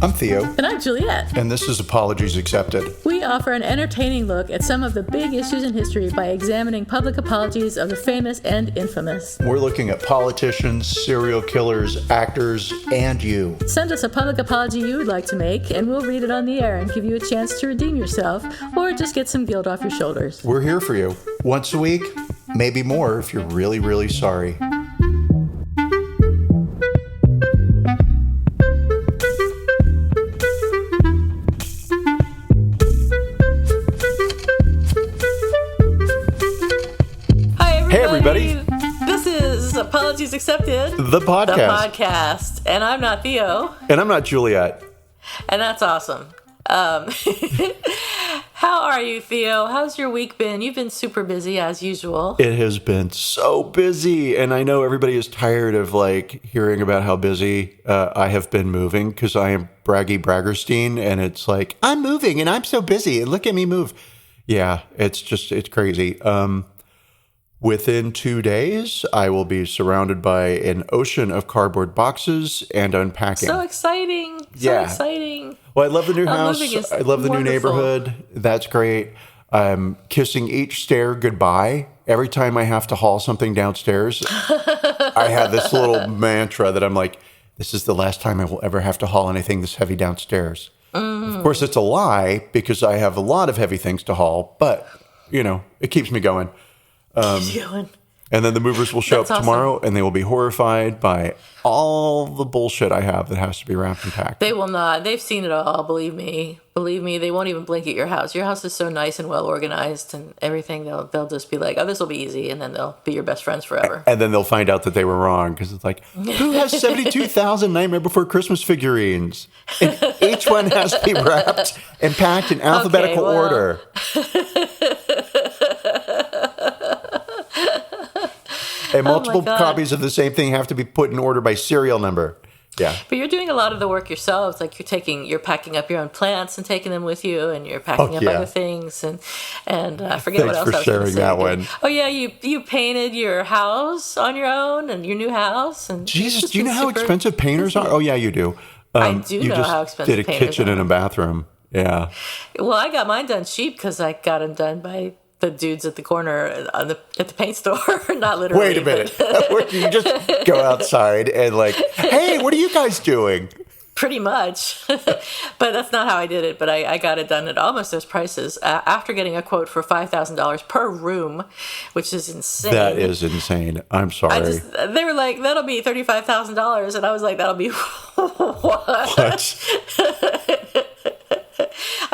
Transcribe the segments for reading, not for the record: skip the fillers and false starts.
I'm Theo. And I'm Juliet. And this is Apologies Accepted. We offer an entertaining look at some of the big issues in history by examining public apologies of the famous and infamous. We're looking at politicians, serial killers, actors, and you. Send us a public apology you would like to make, and we'll read it on the air and give you a chance to redeem yourself or just get some guilt off your shoulders. We're here for you. Once a week, maybe more if you're really, really sorry. Hey, everybody. This is Apologies Accepted. The podcast. And I'm not Theo. And I'm not Juliet. And that's awesome. How are you, Theo? How's your week been? You've been super busy as usual. It has been so busy. And I know everybody is tired of hearing about how busy I have been moving because I am Braggy Braggerstein. And it's like, I'm moving and I'm so busy. And look at me move. Yeah, it's crazy. Within 2 days, I will be surrounded by an ocean of cardboard boxes and unpacking. So exciting. Exciting. Well, I love the new house. I love the new neighborhood. That's great. I'm kissing each stair goodbye. Every time I have to haul something downstairs, I have this little mantra that I'm like, this is the last time I will ever have to haul anything this heavy downstairs. Of course, it's a lie because I have a lot of heavy things to haul, but, it keeps me going. And then the movers will show up tomorrow, and they will be horrified by all the bullshit I have that has to be wrapped and packed. They will not. They've seen it all. Believe me. They won't even blink at your house. Your house is so nice and well organized and everything. They'll just be like, "Oh, this will be easy," and then they'll be your best friends forever. And then they'll find out that they were wrong because it's like, who has 72,000 Nightmare Before Christmas figurines? And each one has to be wrapped and packed in alphabetical order. And multiple copies of the same thing have to be put in order by serial number. Yeah. But you're doing a lot of the work yourself. It's like you're packing up your own plants and taking them with you, and you're packing up other things. And I forget what else I was going to say. Thanks for sharing that one. Oh, yeah, you painted your house on your own and your new house. And Jesus, do you know how expensive painters are? Oh, yeah, you do. I do know how expensive you just did a painters kitchen are. and a bathroom. Yeah. Well, I got mine done cheap because I got them done by the dudes at the corner at the paint store. Not literally. Wait a minute. You just go outside and hey, what are you guys doing? Pretty much. But that's not how I did it. But I got it done at almost those prices after getting a quote for $5,000 per room, which is insane. That is insane. I'm sorry. They were like, that'll be $35,000. And I was like, that'll be what?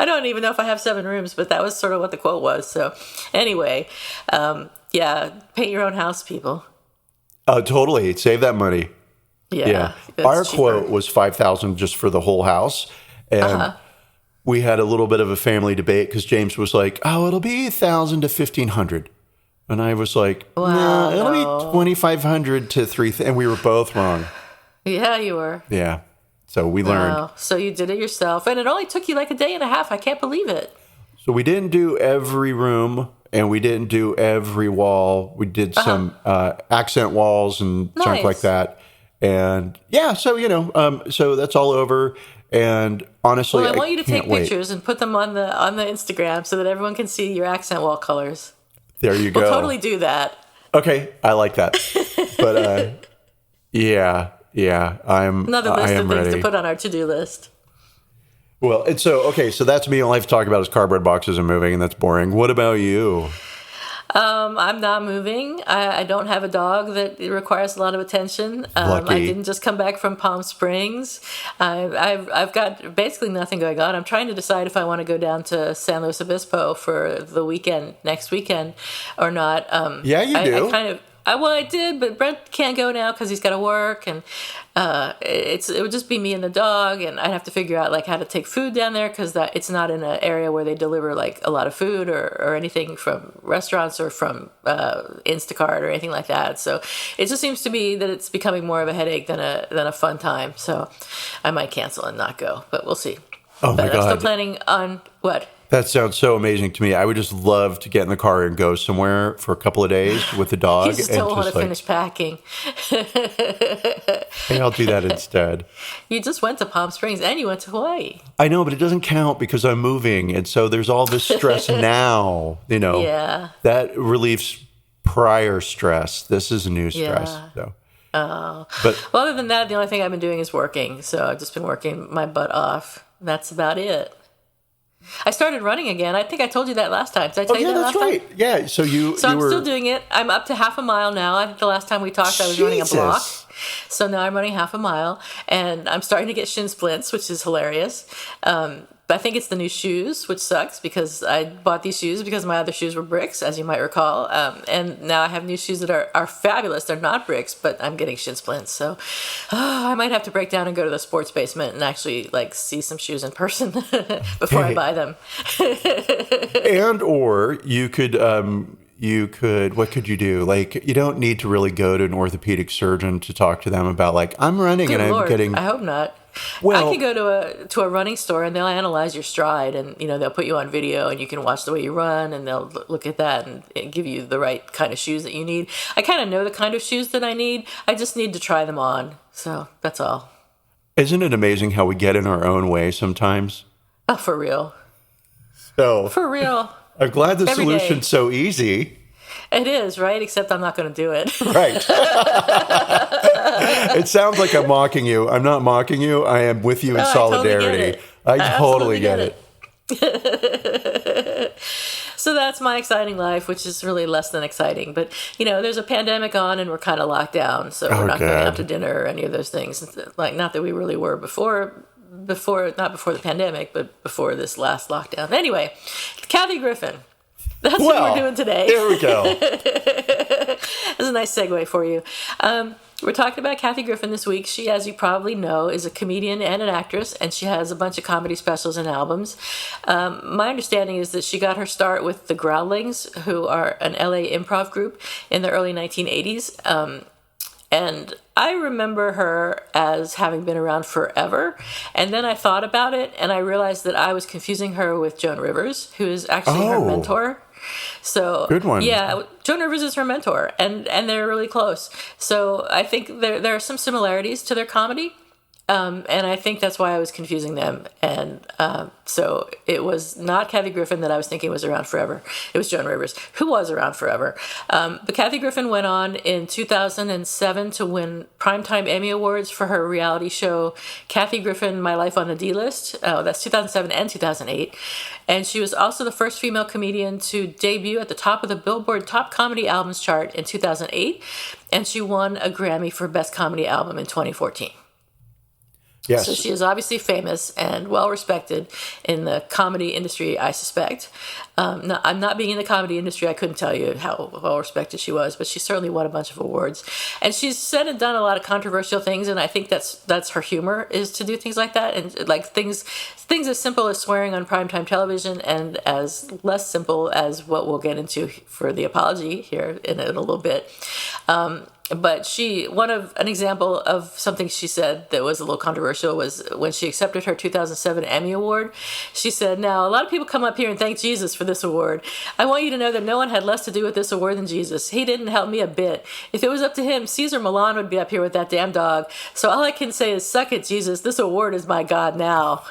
I don't even know if I have 7 rooms, but that was sort of what the quote was. So anyway, paint your own house, people. Oh, totally. Save that money. Yeah. Our quote was $5,000 just for the whole house. And we had a little bit of a family debate because James was like, oh, it'll be $1,000 to $1,500. And I was like, no, it'll be $2,500 to $3,000. And we were both wrong. Yeah, you were. Yeah. So we learned. Wow. So you did it yourself. And it only took you like a day and a half. I can't believe it. So we didn't do every room and we didn't do every wall. We did some accent walls and junk like that. And so that's all over. And honestly, I want you to take pictures and put them on the Instagram so that everyone can see your accent wall colors. There you go. We'll totally do that. Okay. I like that. But yeah. Another list of things ready to put on our to-do list. Well, and so that's me. All I have to talk about is cardboard boxes and moving, and that's boring. What about you? I'm not moving. I don't have a dog that requires a lot of attention. Lucky. I didn't just come back from Palm Springs. I've got basically nothing going on. I'm trying to decide if I want to go down to San Luis Obispo for the next weekend, or not. Yeah, you do. I did, but Brent can't go now because he's got to work, and it would just be me and the dog, and I'd have to figure out how to take food down there because it's not in an area where they deliver a lot of food or anything from restaurants or from Instacart or anything like that. So it just seems to be that it's becoming more of a headache than a fun time. So I might cancel and not go, but we'll see. Oh my God! I'm still planning on what? That sounds so amazing to me. I would just love to get in the car and go somewhere for a couple of days with the dog. You just don't want to finish packing. Hey, I'll do that instead. You just went to Palm Springs and you went to Hawaii. I know, but it doesn't count because I'm moving. And so there's all this stress now, Yeah. That relieves prior stress. This is a new stress. Yeah. So. But other than that, the only thing I've been doing is working. So I've just been working my butt off. That's about it. I started running again. I think I told you that last time. Did I tell you that last time? Right. Yeah, so I'm still doing it. I'm up to half a mile now. I think the last time we talked, I was running a block. So now I'm running half a mile, and I'm starting to get shin splints, which is hilarious. But I think it's the new shoes, which sucks because I bought these shoes because my other shoes were bricks, as you might recall. And now I have new shoes that are fabulous. They're not bricks, but I'm getting shin splints. So I might have to break down and go to the sports basement and actually see some shoes in person before I buy them. And or you could what could you do? You don't need to really go to an orthopedic surgeon to talk to them about I'm running Good and Lord, I'm getting. I hope not. Well, I could go to a running store and they'll analyze your stride and they'll put you on video and you can watch the way you run and they'll look at that and give you the right kind of shoes that you need. I kind of know the kind of shoes that I need. I just need to try them on. So that's all. Isn't it amazing how we get in our own way sometimes? Oh, for real. So for real. I'm glad the solution's so easy. It is, right? Except I'm not going to do it. Right. It sounds like I'm mocking you. I'm not mocking you. I am with you in solidarity. I totally get it. So that's my exciting life, which is really less than exciting. But, there's a pandemic on and we're kind of locked down. So we're not going out to dinner or any of those things. Not that we really were before, not before the pandemic, but before this last lockdown. Anyway, Kathy Griffin. That's what we're doing today. There we go. That's a nice segue for you. We're talking about Kathy Griffin this week. She, as you probably know, is a comedian and an actress, and she has a bunch of comedy specials and albums. My understanding is that she got her start with the Groundlings, who are an LA improv group in the early 1980s. And I remember her as having been around forever. And then I thought about it, and I realized that I was confusing her with Joan Rivers, who is actually her mentor. So good one. Yeah, Joan Rivers is her mentor, and they're really close. So I think there are some similarities to their comedy. And I think that's why I was confusing them. And so it was not Kathy Griffin that I was thinking was around forever. It was Joan Rivers, who was around forever. But Kathy Griffin went on in 2007 to win Primetime Emmy Awards for her reality show, Kathy Griffin, My Life on the D-List. That's 2007 and 2008. And she was also the first female comedian to debut at the top of the Billboard Top Comedy Albums chart in 2008. And she won a Grammy for Best Comedy Album in 2014. Yes. So she is obviously famous and well-respected in the comedy industry, I suspect. I'm not being in the comedy industry. I couldn't tell you how well-respected she was, but she certainly won a bunch of awards. And she's said and done a lot of controversial things, and I think that's her humor, is to do things like that. And things as simple as swearing on primetime television and as less simple as what we'll get into for the apology here in a little bit. But an example of something she said that was a little controversial was when she accepted her 2007 Emmy Award. She said, "Now, a lot of people come up here and thank Jesus for this award. I want you to know that no one had less to do with this award than Jesus. He didn't help me a bit. If it was up to him, Caesar Milan would be up here with that damn dog. So all I can say is, suck it, Jesus. This award is my God now."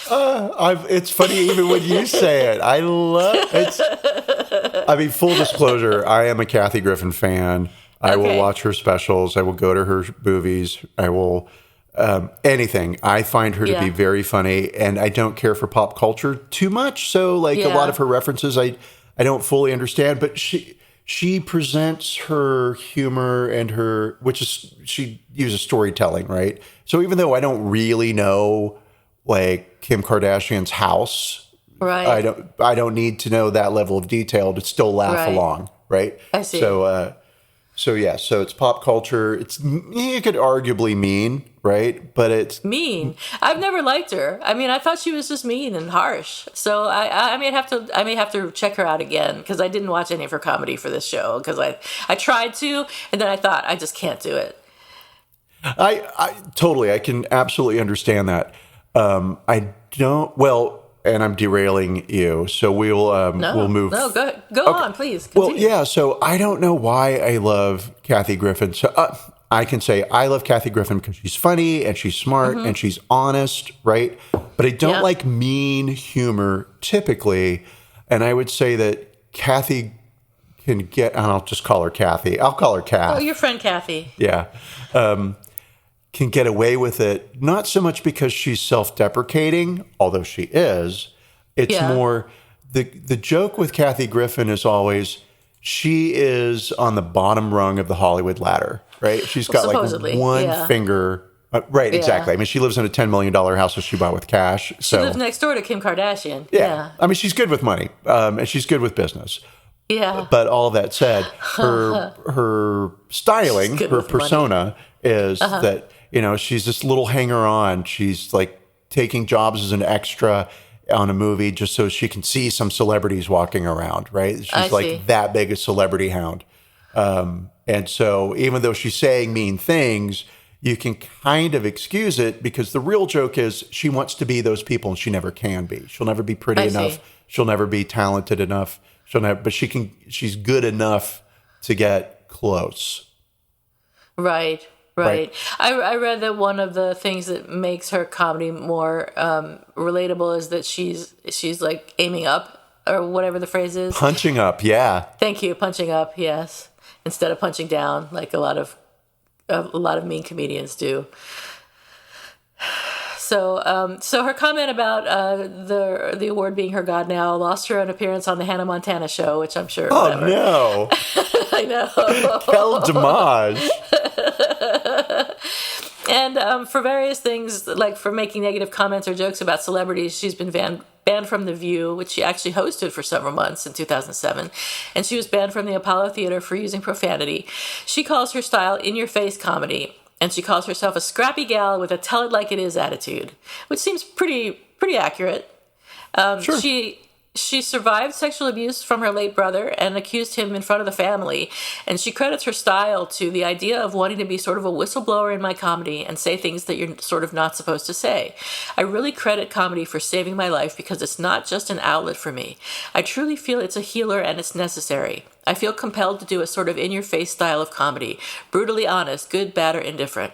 It's funny even when you say it. I love it. I mean, full disclosure, I am a Kathy Griffin fan. I will watch her specials. I will go to her movies. I will anything. I find her to be very funny, and I don't care for pop culture too much. So, a lot of her references, I don't fully understand. But she presents her humor and she uses storytelling, right? So even though I don't really know Kim Kardashian's house, right? I don't need to know that level of detail to still laugh along, right? I see. So it's pop culture. You could arguably mean, right? But it's mean. I've never liked her. I mean, I thought she was just mean and harsh. So I may have to check her out again because I didn't watch any of her comedy for this show because I tried to and then I thought I just can't do it. I can absolutely understand that. and I'm derailing you, so we'll move. No, go on, please. Well, Continue. yeah. So I don't know why I love Kathy Griffin. So I can say I love Kathy Griffin because she's funny and she's smart and she's honest, right? But I don't like mean humor typically, and I would say that Kathy can get. And I'll just call her Kathy. I'll call her Kath. Oh, your friend Kathy. Yeah. Can get away with it, not so much because she's self-deprecating, although she is. It's more the joke with Kathy Griffin is always she is on the bottom rung of the Hollywood ladder, right? She's got like one finger. Right, exactly. I mean, she lives in a $10 million house that she bought with cash. She lives next door to Kim Kardashian. Yeah. I mean, she's good with money, and she's good with business. Yeah. But all that said, her styling, her persona is that, she's this little hanger-on. She's like taking jobs as an extra on a movie just so she can see some celebrities walking around, right? She's like that big a celebrity hound. And so even though she's saying mean things, you can kind of excuse it because the real joke is she wants to be those people and she never can be. She'll never be pretty enough. She'll never be talented enough. But she's good enough to get close. Right. I read that one of the things that makes her comedy more relatable is that she's like aiming up, or whatever the phrase is. Punching up, yeah. Thank you, punching up, yes, instead of punching down like a lot of mean comedians do. So, so her comment about the award being her god now lost her an appearance on the Hannah Montana show, which I'm sure. Oh no! I know. Quel dommage. And for various things, like for making negative comments or jokes about celebrities, she's been banned from The View, which she actually hosted for several months in 2007. And she was banned from the Apollo Theater for using profanity. She calls her style in-your-face comedy. And she calls herself a scrappy gal with a tell-it-like-it-is attitude, which seems pretty accurate. Sure. She survived sexual abuse from her late brother and accused him in front of the family. And she credits her style to the idea of wanting to be sort of a whistleblower in my comedy and say things that you're sort of not supposed to say. I really credit comedy for saving my life because it's not just an outlet for me. I truly feel it's a healer and it's necessary. I feel compelled to do a sort of in-your-face style of comedy. Brutally honest, good, bad, or indifferent.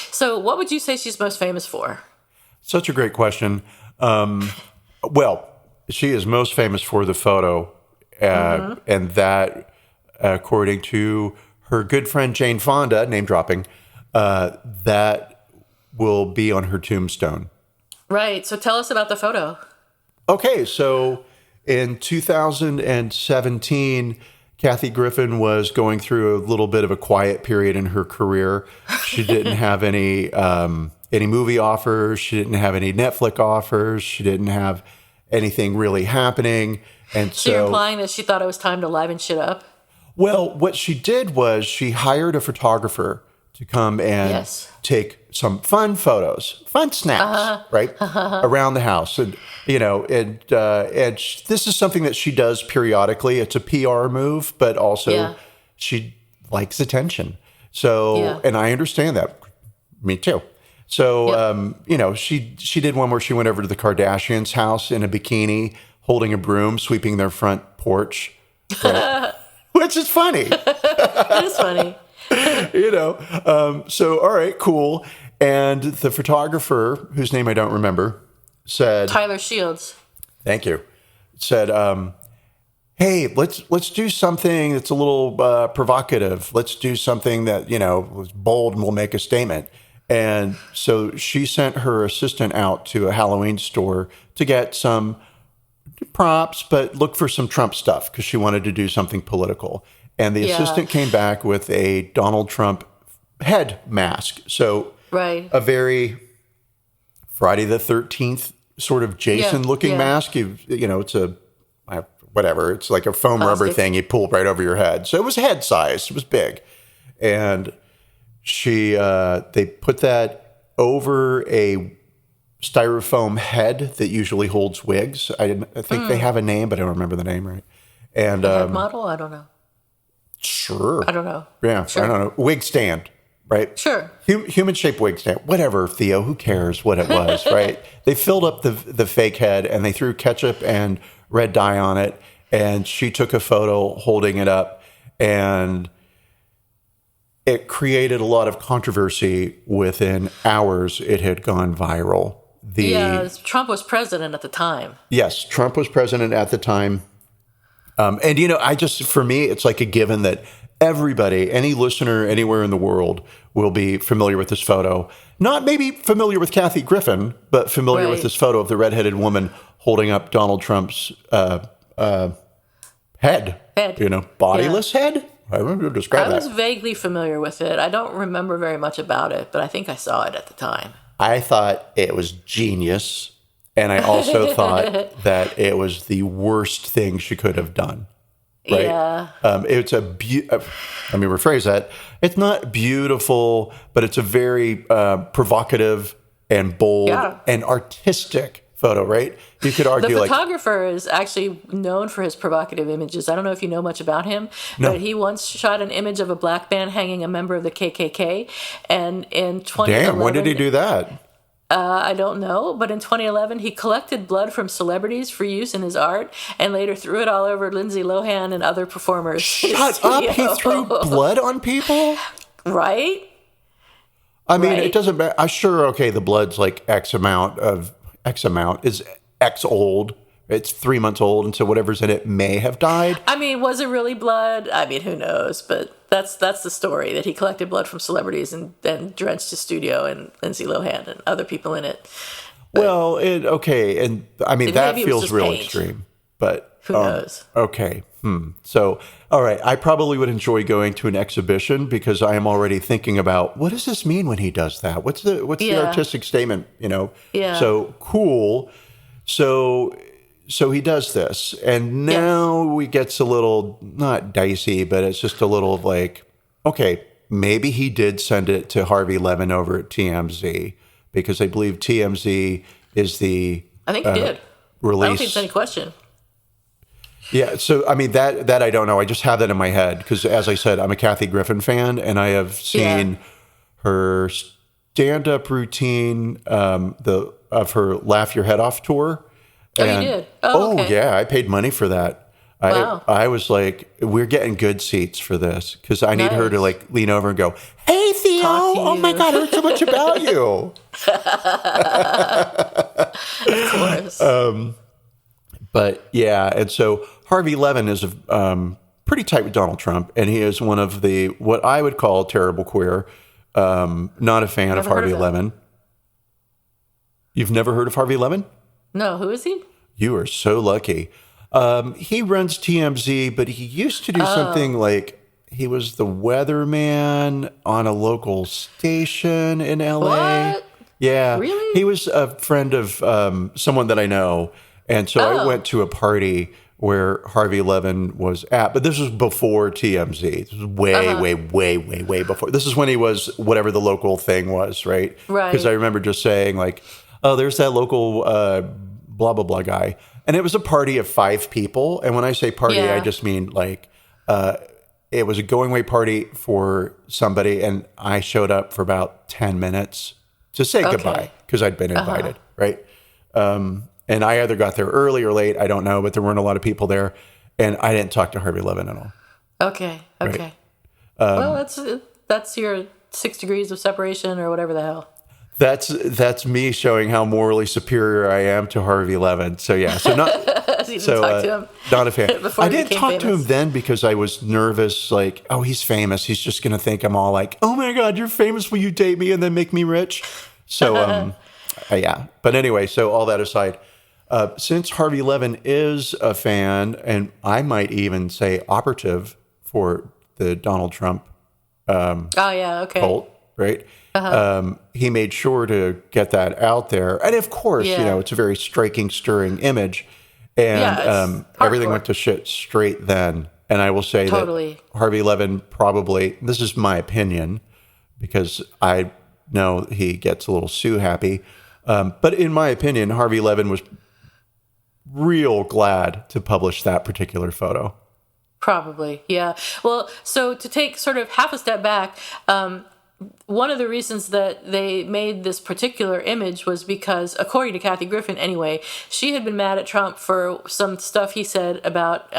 So what would you say she's most famous for? Such a great question. Well, she is most famous for the photo, and that, according to her good friend Jane Fonda, name dropping, that will be on her tombstone. Right. So tell us about the photo. Okay, so in 2017, Kathy Griffin was going through a little bit of a quiet period in her career. She didn't have any movie offers. She didn't have any Netflix offers. She didn't have anything really happening. And so you're implying that she thought it was time to liven shit up? Well, what she did was she hired a photographer to come and take some fun photos, fun snaps, right, around the house. And, and this is something that she does periodically. It's a PR move, but also she likes attention. So, and I understand that. Me too. So, she did one where she went over to the Kardashians' house in a bikini, holding a broom, sweeping their front porch, right? Which is funny. It is funny. So, all right, cool. And the photographer, whose name I don't remember, said... Tyler Shields. Thank you. Said, hey, let's do something that's a little provocative. Let's do something that, was bold and will make a statement. And so she sent her assistant out to a Halloween store to get some props, but look for some Trump stuff because she wanted to do something political. And the assistant came back with a Donald Trump head mask. So a very Friday the 13th sort of Jason-looking mask. It's a whatever. It's like a foam rubber thing you pull right over your head. So it was head size. It was big. And they put that over a styrofoam head that usually holds wigs. I think they have a name, but I don't remember the name right. And head model? I don't know. Sure. I don't know. Yeah, sure. I don't know. Wig stand. right? Sure. Human-shaped wig stand. Whatever, Theo, who cares what it was, right? They filled up the fake head and they threw ketchup and red dye on it. And she took a photo holding it up. And it created a lot of controversy. Within hours, it had gone viral. Trump was president at the time. Yes, Trump was president at the time. And, for me, it's like a given that everybody, any listener anywhere in the world will be familiar with this photo. Not maybe familiar with Kathy Griffin, but familiar with this photo of the redheaded woman holding up Donald Trump's head. Bodiless head? I don't know how to describe that. I was vaguely familiar with it. I don't remember very much about it, but I think I saw it at the time. I thought it was genius. And I also thought that it was the worst thing she could have done. Right? Yeah. Let me rephrase that. It's not beautiful, but it's a very provocative and bold and artistic photo, right? You could argue the photographer is actually known for his provocative images. I don't know if you know much about him, but he once shot an image of a black man hanging a member of the KKK. And in 2011... Damn, when did he do that? I don't know, but in 2011, he collected blood from celebrities for use in his art and later threw it all over Lindsay Lohan and other performers. Shut up! He threw blood on people? Right? I mean, it doesn't matter. The blood's like X amount is X old. It's 3 months old, and so whatever's in it may have died. I mean, was it really blood? I mean, who knows? But that's the story, that he collected blood from celebrities and then drenched his studio and Lindsay Lohan and other people in it. But and I mean, that feels real paint. extreme. But who knows? Okay. So, all right, I probably would enjoy going to an exhibition because I am already thinking about what does this mean when he does that? What's the artistic statement? Yeah. So cool. So he does this, and now it gets a little, not dicey, but it's just a little like, okay, maybe he did send it to Harvey Levin over at TMZ, because I believe TMZ is the I think he did. Release. I don't think it's any question. Yeah, so I mean, that I don't know. I just have that in my head, because as I said, I'm a Kathy Griffin fan, and I have seen her stand-up routine of her Laugh Your Head Off tour. You did? Okay. Yeah, I paid money for that. Wow. I was like, we're getting good seats for this, because I need her to like lean over and go, "Hey, Theo! Oh my God, I heard so much about you." Of course. But yeah, and so Harvey Levin is pretty tight with Donald Trump, and he is one of the what I would call terrible queer. Not a fan of Harvey Levin. You've never heard of Harvey Levin? No, who is he? You are so lucky. He runs TMZ, but he used to do something like he was the weatherman on a local station in LA. What? Yeah. Really? He was a friend of someone that I know. And so I went to a party where Harvey Levin was at, but this was before TMZ. This was way before. This is when he was whatever the local thing was, right? Right. Because I remember just saying like, oh, there's that local blah, blah, blah guy. And it was a party of 5 people. And when I say party, I just mean like it was a going away party for somebody. And I showed up for about 10 minutes to say goodbye because I'd been invited, right? And I either got there early or late. I don't know, but there weren't a lot of people there. And I didn't talk to Harvey Levin at all. Okay. Right? Well, that's your 6 degrees of separation or whatever the hell. That's me showing how morally superior I am to Harvey Levin. So yeah, so not talk to him not a fan. I didn't talk famous. to him then because I was nervous. Like, oh, he's famous. He's just gonna think I'm all like, oh my God, you're famous. Will you date me and then make me rich? So yeah. But anyway, so all that aside, since Harvey Levin is a fan, and I might even say operative for the Donald Trump cult, right? He made sure to get that out there. And of course, it's a very striking, stirring image. And everything went to shit straight then. And I will say that Harvey Levin probably, this is my opinion, because I know he gets a little Sue happy. But in my opinion, Harvey Levin was real glad to publish that particular photo. Probably, yeah. Well, so to take sort of half a step back, one of the reasons that they made this particular image was because, according to Kathy Griffin anyway, she had been mad at Trump for some stuff he said about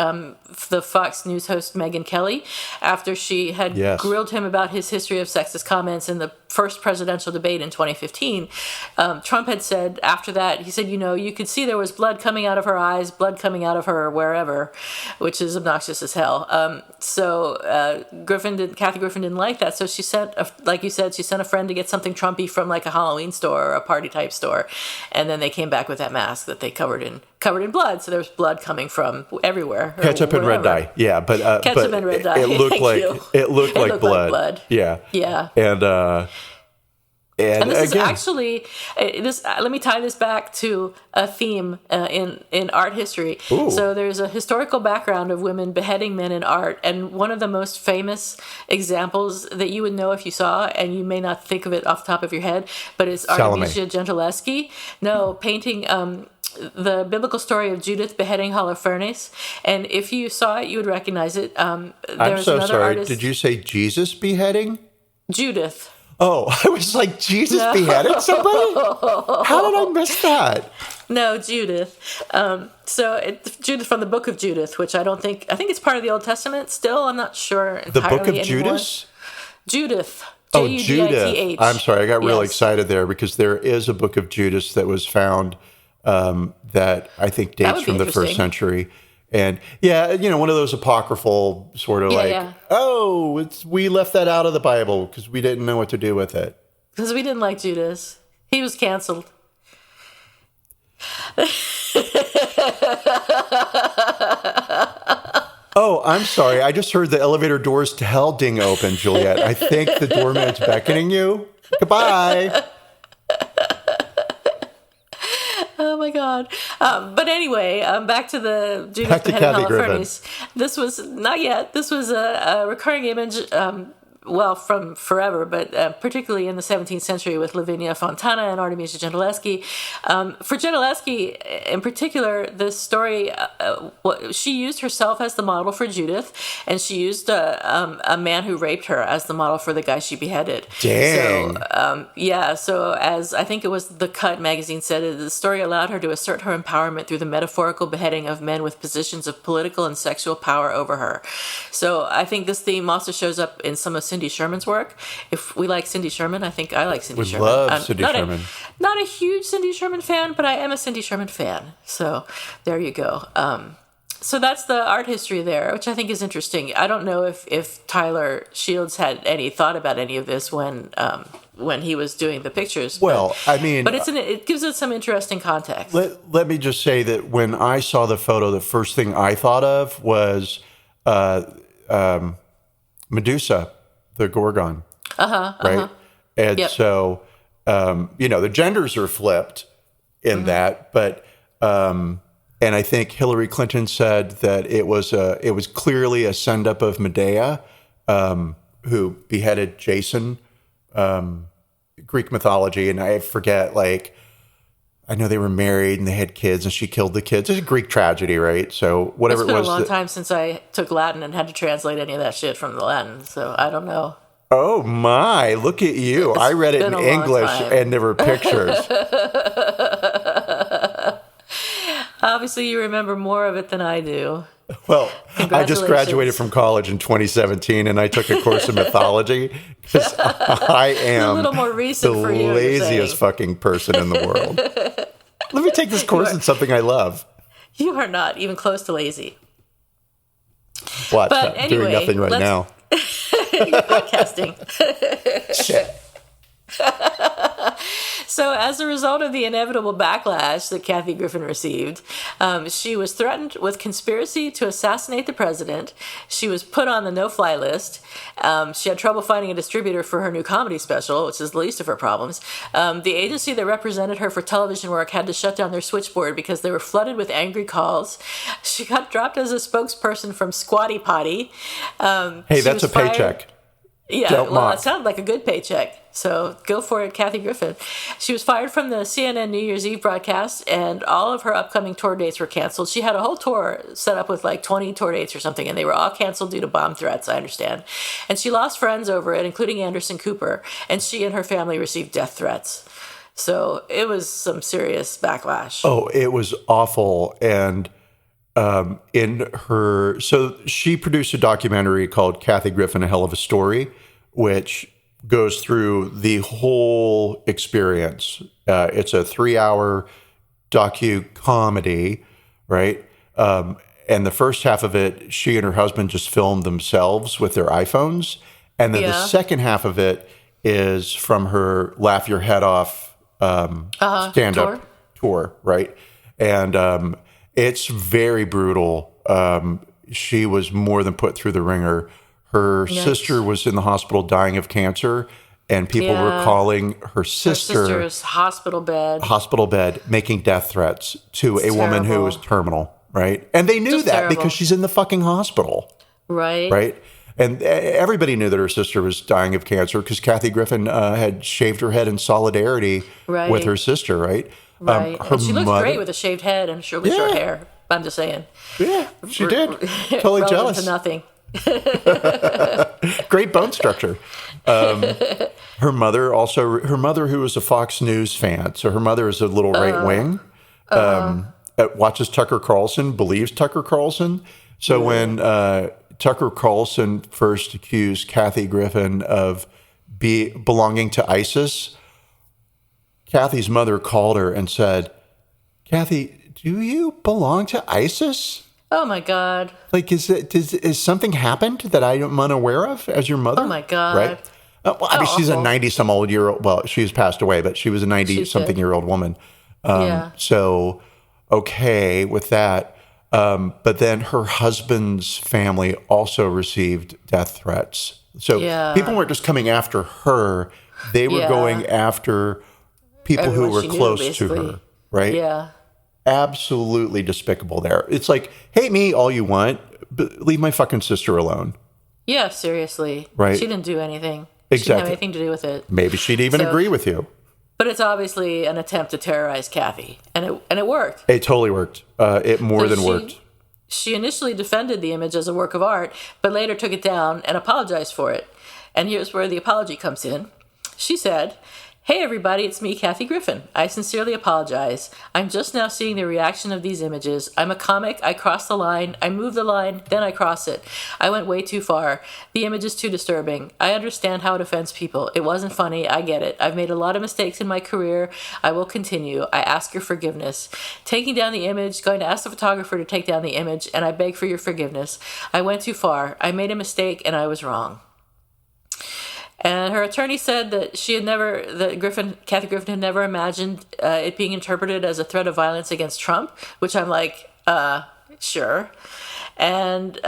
the Fox News host Megyn Kelly after she had grilled him about his history of sexist comments in the first presidential debate in 2015. Trump had said after that, he said, you could see there was blood coming out of her eyes, blood coming out of her wherever, which is obnoxious as hell. Kathy Griffin didn't like that, so she sent, like you said, she sent a friend to get something Trumpy from like a Halloween store or a party type store, and then they came back with that mask that they covered in blood. So there was blood coming from everywhere. Ketchup and red dye, yeah, but ketchup and red dye. It looked like blood. Yeah, yeah, and this again, is actually let me tie this back to a theme in art history. Ooh. So there's a historical background of women beheading men in art, and one of the most famous examples that you would know if you saw, and you may not think of it off the top of your head, but it's Artemisia Gentileschi. No, painting the biblical story of Judith beheading Holofernes, and if you saw it, you would recognize it. I'm so sorry. Artist, did you say Jesus beheading? Judith. Oh, I was like, Jesus beheaded somebody? How did I miss that? No, Judith. Judith from the Book of Judith, which I think it's part of the Old Testament still. I'm not sure entirely The Book of anymore. Judas? Judith. Judith. I'm sorry, I got really excited there because there is a Book of Judas that was found that I think dates from the first century. And one of those apocryphal sort of we left that out of the Bible because we didn't know what to do with it. Because we didn't like Judas. He was canceled. Oh, I'm sorry. I just heard the elevator doors to hell ding open, Juliet. I think the doorman's beckoning you. Goodbye. Oh my God! But anyway, back to the Judith beheading Holofernes. This was not yet. This was a recurring image. From forever, but particularly in the 17th century with Lavinia Fontana and Artemisia Gentileschi. For Gentileschi in particular, this story, she used herself as the model for Judith, and she used a man who raped her as the model for the guy she beheaded. Dang. So as I think it was The Cut magazine said, the story allowed her to assert her empowerment through the metaphorical beheading of men with positions of political and sexual power over her. So I think this theme also shows up in some of Cindy Sherman's work. If we like Cindy Sherman, I think I like Cindy Sherman. We love Cindy Sherman. Not a huge Cindy Sherman fan, but I am a Cindy Sherman fan. So there you go. So that's the art history there, which I think is interesting. I don't know if Tyler Shields had any thought about any of this when he was doing the pictures. Well, but it gives it some interesting context. Let me just say that when I saw the photo, the first thing I thought of was Medusa, the Gorgon. Right? And so, the genders are flipped in that, but, and I think Hillary Clinton said that it was clearly a send up of Medea, who beheaded Jason, Greek mythology. And I forget, I know they were married and they had kids and she killed the kids. It's a Greek tragedy, right? So whatever it was. It's been a long time since I took Latin and had to translate any of that shit from the Latin. So I don't know. Oh my, look at you. I read it in English and there were pictures. Obviously you remember more of it than I do. Well, I just graduated from college in 2017 and I took a course in mythology because I am a little more recent the for you, laziest fucking person in the world. Let me take this course in something I love. You are not even close to lazy. What? But I'm doing nothing right now. You're podcasting. Shit. So as a result of the inevitable backlash that Kathy Griffin received, she was threatened with conspiracy to assassinate the president. She was put on the no-fly list. She had trouble finding a distributor for her new comedy special, which is the least of her problems. The agency that represented her for television work had to shut down their switchboard because they were flooded with angry calls. She got dropped as a spokesperson from Squatty Potty. Hey, that's a paycheck. Yeah, Don't well, mock. it sounded like a good paycheck. So go for it, Kathy Griffin. She was fired from the CNN New Year's Eve broadcast, and all of her upcoming tour dates were canceled. She had a whole tour set up with like 20 tour dates or something, and they were all canceled due to bomb threats, I understand. And she lost friends over it, including Anderson Cooper, and she and her family received death threats. So it was some serious backlash. Oh, it was awful. And so she produced a documentary called Kathy Griffin, A Hell of a Story, which goes through the whole experience. It's a 3-hour docu-comedy, right? And the first half of it, she and her husband just filmed themselves with their iPhones. And then the second half of it is from her Laugh Your Head Off stand-up tour, right? And it's very brutal. She was more than put through the ringer. Her sister was in the hospital dying of cancer, and people were calling her sister's hospital bed, making death threats to a woman who was terminal, right? And they knew that because she's in the fucking hospital. Right. And everybody knew that her sister was dying of cancer because Kathy Griffin had shaved her head in solidarity with her sister, right? Right. And she looked great with a shaved head and short hair. I'm just saying. Yeah, she did. Totally jealous. To nothing. Great bone structure. Her mother, who was a Fox News fan, so her mother is a little right wing, watches Tucker Carlson, believes Tucker Carlson. So when Tucker Carlson first accused Kathy Griffin of belonging to ISIS, Kathy's mother called her and said, "Kathy, do you belong to ISIS?" Oh my God! Like, is something happened that I'm unaware of as your mother? Oh my God! Right? I mean, she's a 90-some-old-year-old. Well, she's passed away, but she was a 90-something-year-old woman. So, okay with that. But then her husband's family also received death threats. So people weren't just coming after her; they were going after people who were close to her. Right? Yeah. Absolutely despicable there. It's like, hate me all you want, but leave my fucking sister alone. Yeah, seriously. Right. She didn't do anything. Exactly. She didn't have anything to do with it. Maybe she'd even agree with you. But it's obviously an attempt to terrorize Kathy, and it worked. It totally worked. It more than worked. She initially defended the image as a work of art, but later took it down and apologized for it. And here's where the apology comes in. She said, "Hey everybody, it's me, Kathy Griffin. I sincerely apologize. I'm just now seeing the reaction of these images. I'm a comic. I cross the line. I move the line, then I cross it. I went way too far. The image is too disturbing. I understand how it offends people. It wasn't funny. I get it. I've made a lot of mistakes in my career. I will continue. I ask your forgiveness. Taking down the image, going to ask the photographer to take down the image, and I beg for your forgiveness. I went too far. I made a mistake and I was wrong." And her attorney said that Kathy Griffin had never imagined it being interpreted as a threat of violence against Trump, which I'm like, sure. And,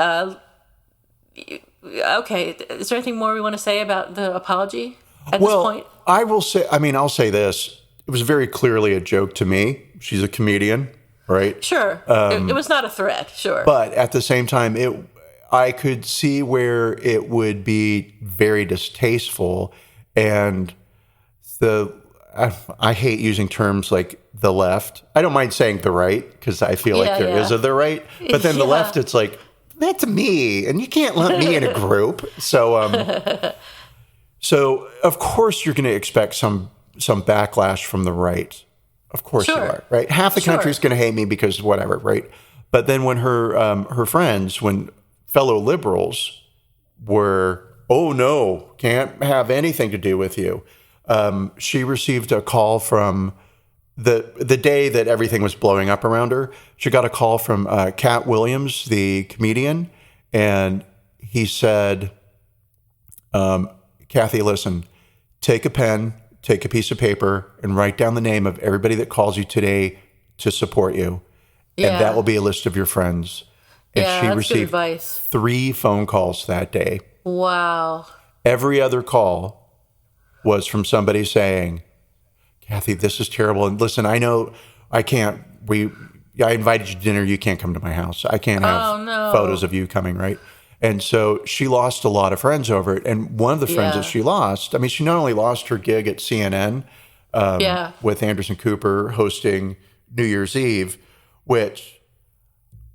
okay, is there anything more we want to say about the apology at this point? I'll say this. It was very clearly a joke to me. She's a comedian, right? Sure. It was not a threat, sure. But at the same time, I could see where it would be very distasteful, and I hate using terms like the left. I don't mind saying the right because I feel like there is a the right, but then the left, it's like, that's me, and you can't lump me in a group. So, so of course you're going to expect some backlash from the right. Of course you are, right? Half the country's going to hate me because whatever, right? But then when her friends, when fellow liberals were, "Oh no, can't have anything to do with you." She received a call from the day that everything was blowing up around her. She got a call from Cat Williams, the comedian, and he said, "Kathy, listen, take a pen, take a piece of paper, and write down the name of everybody that calls you today to support you, and that will be a list of your friends." And she received 3 phone calls that day. Wow. Every other call was from somebody saying, "Kathy, this is terrible. And listen, I know I can't, I invited you to dinner. You can't come to my house. I can't have photos of you coming," right? And so she lost a lot of friends over it. And one of the friends that she lost, I mean, she not only lost her gig at CNN with Anderson Cooper hosting New Year's Eve, which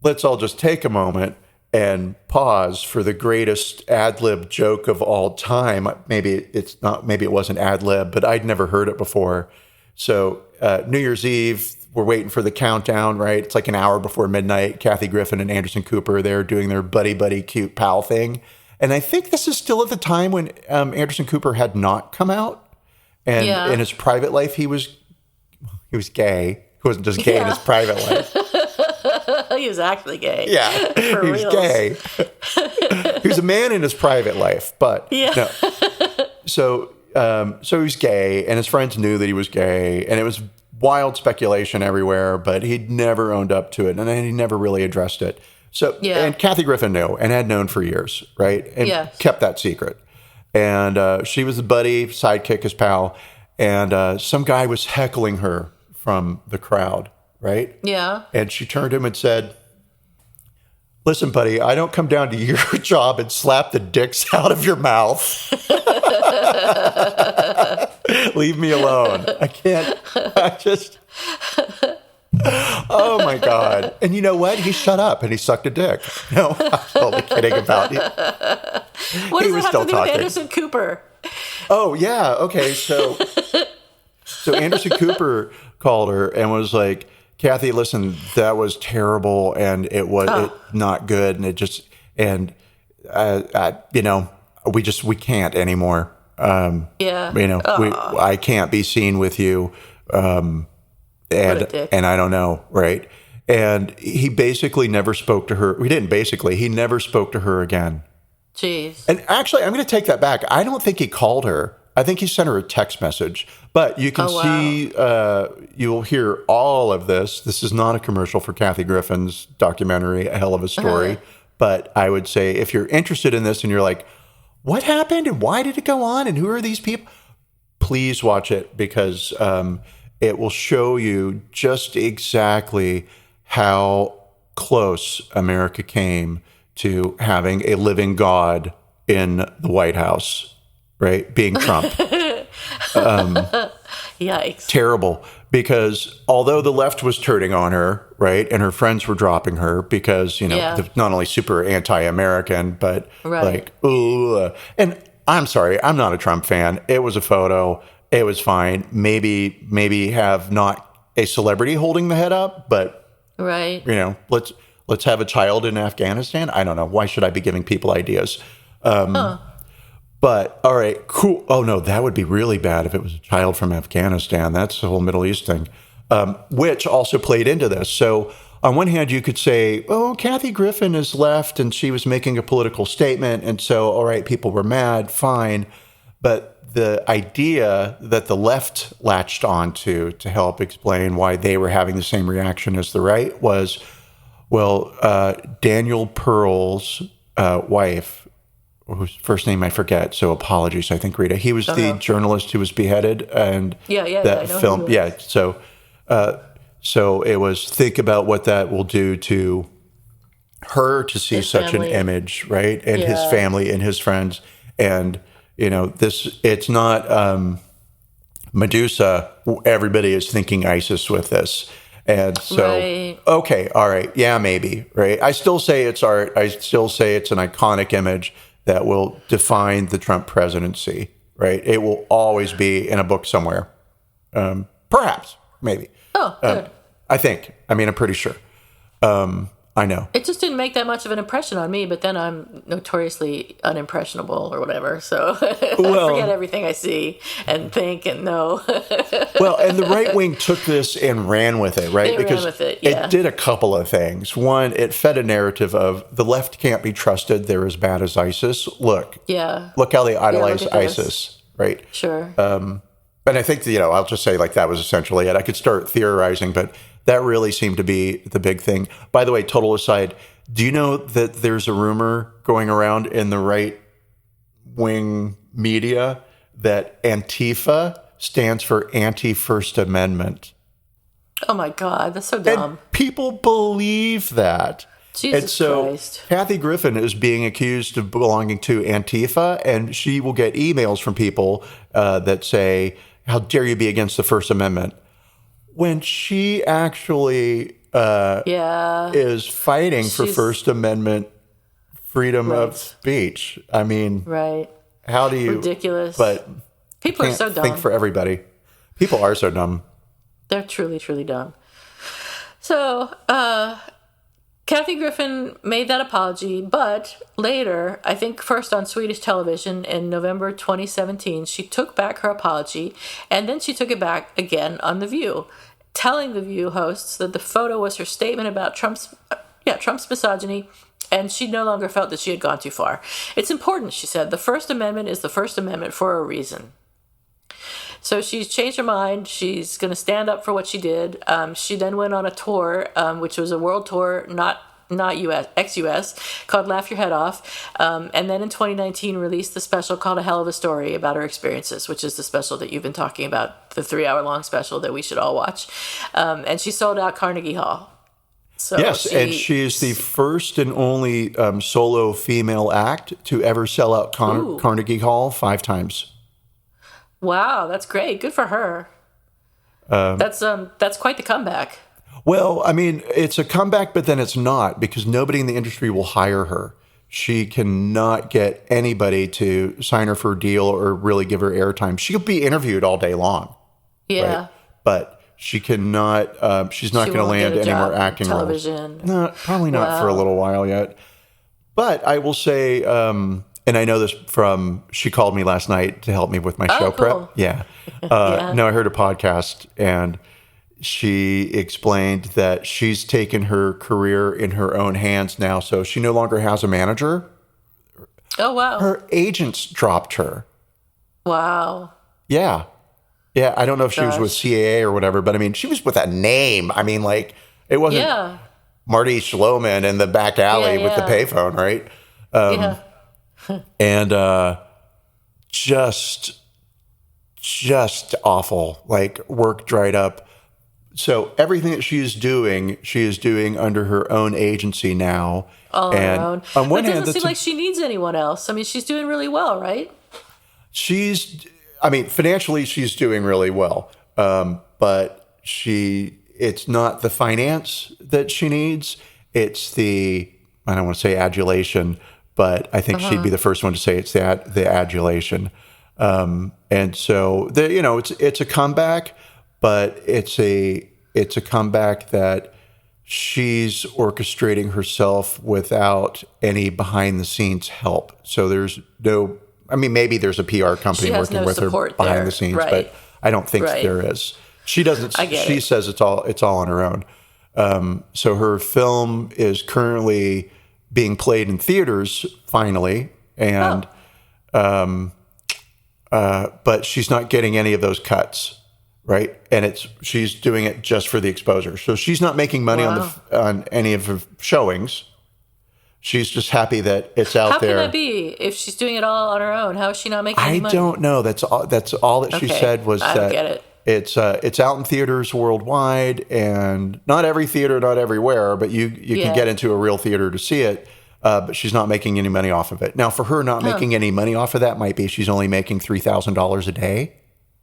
let's all just take a moment and pause for the greatest ad-lib joke of all time. Maybe it's not, maybe it wasn't ad-lib, but I'd never heard it before. So New Year's Eve, we're waiting for the countdown, right? It's like an hour before midnight. Kathy Griffin and Anderson Cooper, they're doing their buddy, cute pal thing. And I think this is still at the time when Anderson Cooper had not come out. And in his private life, he was gay. He wasn't just gay in his private life. He was actually gay. Yeah, he was gay. He was a man in his private life, but no. So he was gay, and his friends knew that he was gay, and it was wild speculation everywhere, but he'd never owned up to it, and he never really addressed it. So, and Kathy Griffin knew, and had known for years, right? And kept that secret. And she was a buddy, sidekick, his pal, and some guy was heckling her from the crowd, right? Yeah. And she turned to him and said, "Listen, buddy, I don't come down to your job and slap the dicks out of your mouth. Leave me alone. I can't. Oh my God." And you know what? He shut up and he sucked a dick. No, I'm totally kidding about it. What does it have to do with Anderson Cooper? Oh, yeah. Okay. So Anderson Cooper called her and was like, "Kathy, listen, that was terrible, and it was not good, and it just, and we can't anymore. I can't be seen with you, and I don't know, right?" And he basically never spoke to her. He never spoke to her again. Jeez. And actually, I'm going to take that back. I don't think he called her. I think he sent her a text message. But you can see, you'll hear all of this. This is not a commercial for Kathy Griffin's documentary, A Hell of a Story. But I would say if you're interested in this and you're like, what happened and why did it go on and who are these people? Please watch it, because it will show you just exactly how close America came to having a living God in the White House, right? Being Trump. Yikes. Terrible. Because although the left was turning on her, right, and her friends were dropping her because, they're not only super anti-American, but like, ooh. And I'm sorry, I'm not a Trump fan. It was a photo. It was fine. Maybe have not a celebrity holding the head up, but, let's have a child in Afghanistan. I don't know. Why should I be giving people ideas? But, all right, cool. Oh, no, that would be really bad if it was a child from Afghanistan. That's the whole Middle East thing, which also played into this. So on one hand, you could say, oh, Kathy Griffin is left and she was making a political statement. And so, all right, people were mad, fine. But the idea that the left latched onto to help explain why they were having the same reaction as the right was, well, Daniel Pearl's wife, whose first name I forget, so apologies. I think Rita. He was the journalist who was beheaded, and that film. Yeah, so it was, think about what that will do to her to see his such family. An image, right, and his family and his friends, and this. It's not Medusa. Everybody is thinking ISIS with this. And so, okay, all right, yeah, maybe, right? I still say it's art. I still say it's an iconic image that will define the Trump presidency, right? It will always be in a book somewhere. Perhaps, maybe. Oh, good. I think. I mean, I'm pretty sure. I know. It just didn't make that much of an impression on me, but then I'm notoriously unimpressionable or whatever. So I forget everything I see and think and know. Well, and the right wing took this and ran with it, right? It did a couple of things. One, it fed a narrative of the left can't be trusted. They're as bad as ISIS. Look how they idolize ISIS, right? Sure. And I think, I'll just say that was essentially it. I could start theorizing, but that really seemed to be the big thing. By the way, total aside, do you know that there's a rumor going around in the right-wing media that Antifa stands for Anti-First Amendment? Oh, my God. That's so dumb. And people believe that. Jesus And so Christ. Kathy Griffin is being accused of belonging to Antifa, and she will get emails from people that say, "How dare you be against the First Amendment?" When she actually is fighting for First Amendment freedom of speech. I mean, right. How do you... Ridiculous. But people are so dumb. Think for everybody. People are so dumb. They're truly, truly dumb. So, Kathy Griffin made that apology, but later, I think first on Swedish television in November 2017, she took back her apology, and then she took it back again on The View, telling The View hosts that the photo was her statement about Trump's misogyny, and she no longer felt that she had gone too far. It's important, she said. The First Amendment is the First Amendment for a reason. So she's changed her mind. She's going to stand up for what she did. She then went on a tour, which was a world tour, not US, ex-US, called Laugh Your Head Off. And then in 2019 released the special called A Hell of a Story about her experiences, which is the special that you've been talking about, the 3-hour-long special that we should all watch. And she sold out Carnegie Hall. So yes, and she is the first and only solo female act to ever sell out Carnegie Hall 5 times. Wow, that's great. Good for her. That's quite the comeback. Well, I mean, it's a comeback, but then it's not, because nobody in the industry will hire her. She cannot get anybody to sign her for a deal or really give her airtime. She'll be interviewed all day long. Yeah. Right? But she cannot, she's not going to land any more acting television. roles. No, probably not for a little while yet. But I will say, and I know this from, she called me last night to help me with my show prep. Yeah. No, I heard a podcast, and she explained that she's taken her career in her own hands now. So she no longer has a manager. Oh, wow. Her agents dropped her. Wow. Yeah. Yeah, I don't know if she was with CAA or whatever, but I mean, she was with a name. I mean, like, it wasn't Marty Schloman in the back alley with the payphone, right? And just awful. Like, work dried up. So everything that she is doing under her own agency now. All on her own. On one hand, it doesn't seem like she needs anyone else. I mean, she's doing really well, right? Financially, she's doing really well. But it's not the finance that she needs. It's the, I don't want to say adulation, but I think she'd be the first one to say it's the adulation. And so it's a comeback, but it's a comeback that she's orchestrating herself without any behind the scenes help. So there's no, maybe there's a PR company working with her behind the scenes, but I don't think there is. She doesn't. She says it's all on her own. So her film is currently being played in theaters finally, and but she's not getting any of those cuts, right? And she's doing it just for the exposure. So she's not making money on any of her showings. She's just happy that it's out there. How can that be if she's doing it all on her own? How is she not making any money? I don't know. That's all that she said was I that get it. It's out in theaters worldwide, and not every theater, not everywhere, but you can get into a real theater to see it. But she's not making any money off of it. Now, for her not making any money off of that might be she's only making $3,000 a day.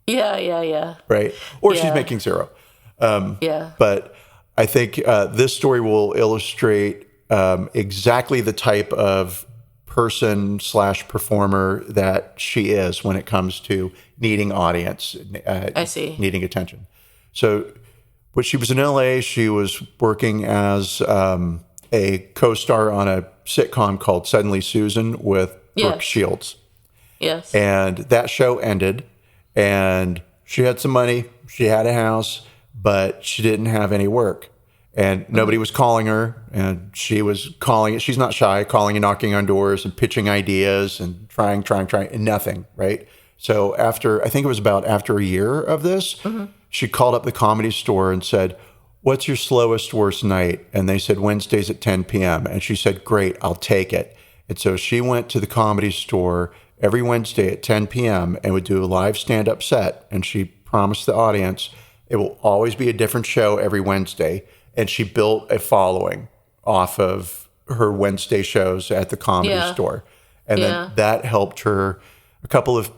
Yeah. Right? Or she's making zero. But I think this story will illustrate exactly the type of person / performer that she is when it comes to needing audience. I see. Needing attention. So when she was in LA, she was working as a co-star on a sitcom called Suddenly Susan with Brooke Shields. Yes. And that show ended, and she had some money, she had a house, but she didn't have any work. And nobody was calling her, and she was calling. She's not shy, calling and knocking on doors and pitching ideas and trying, and nothing, right? So after a year of this, she called up the Comedy Store and said, "What's your slowest, worst night?" And they said, "Wednesdays at 10 p.m. And she said, "Great, I'll take it." And so she went to the Comedy Store every Wednesday at 10 p.m. and would do a live stand-up set. And she promised the audience it will always be a different show every Wednesday. And she built a following off of her Wednesday shows at the Comedy Store. And then that helped her a couple of,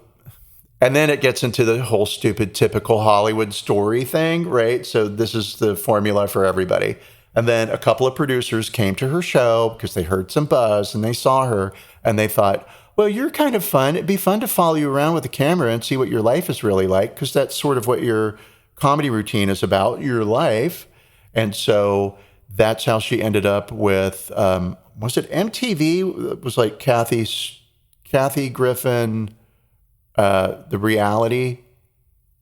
and then it gets into the whole stupid typical Hollywood story thing, right? So this is the formula for everybody. And then a couple of producers came to her show because they heard some buzz and they saw her and they thought, well, you're kind of fun. It'd be fun to follow you around with a camera and see what your life is really like, because that's sort of what your comedy routine is about, your life. And so that's how she ended up with, was it MTV? It was like Kathy Griffin, the reality,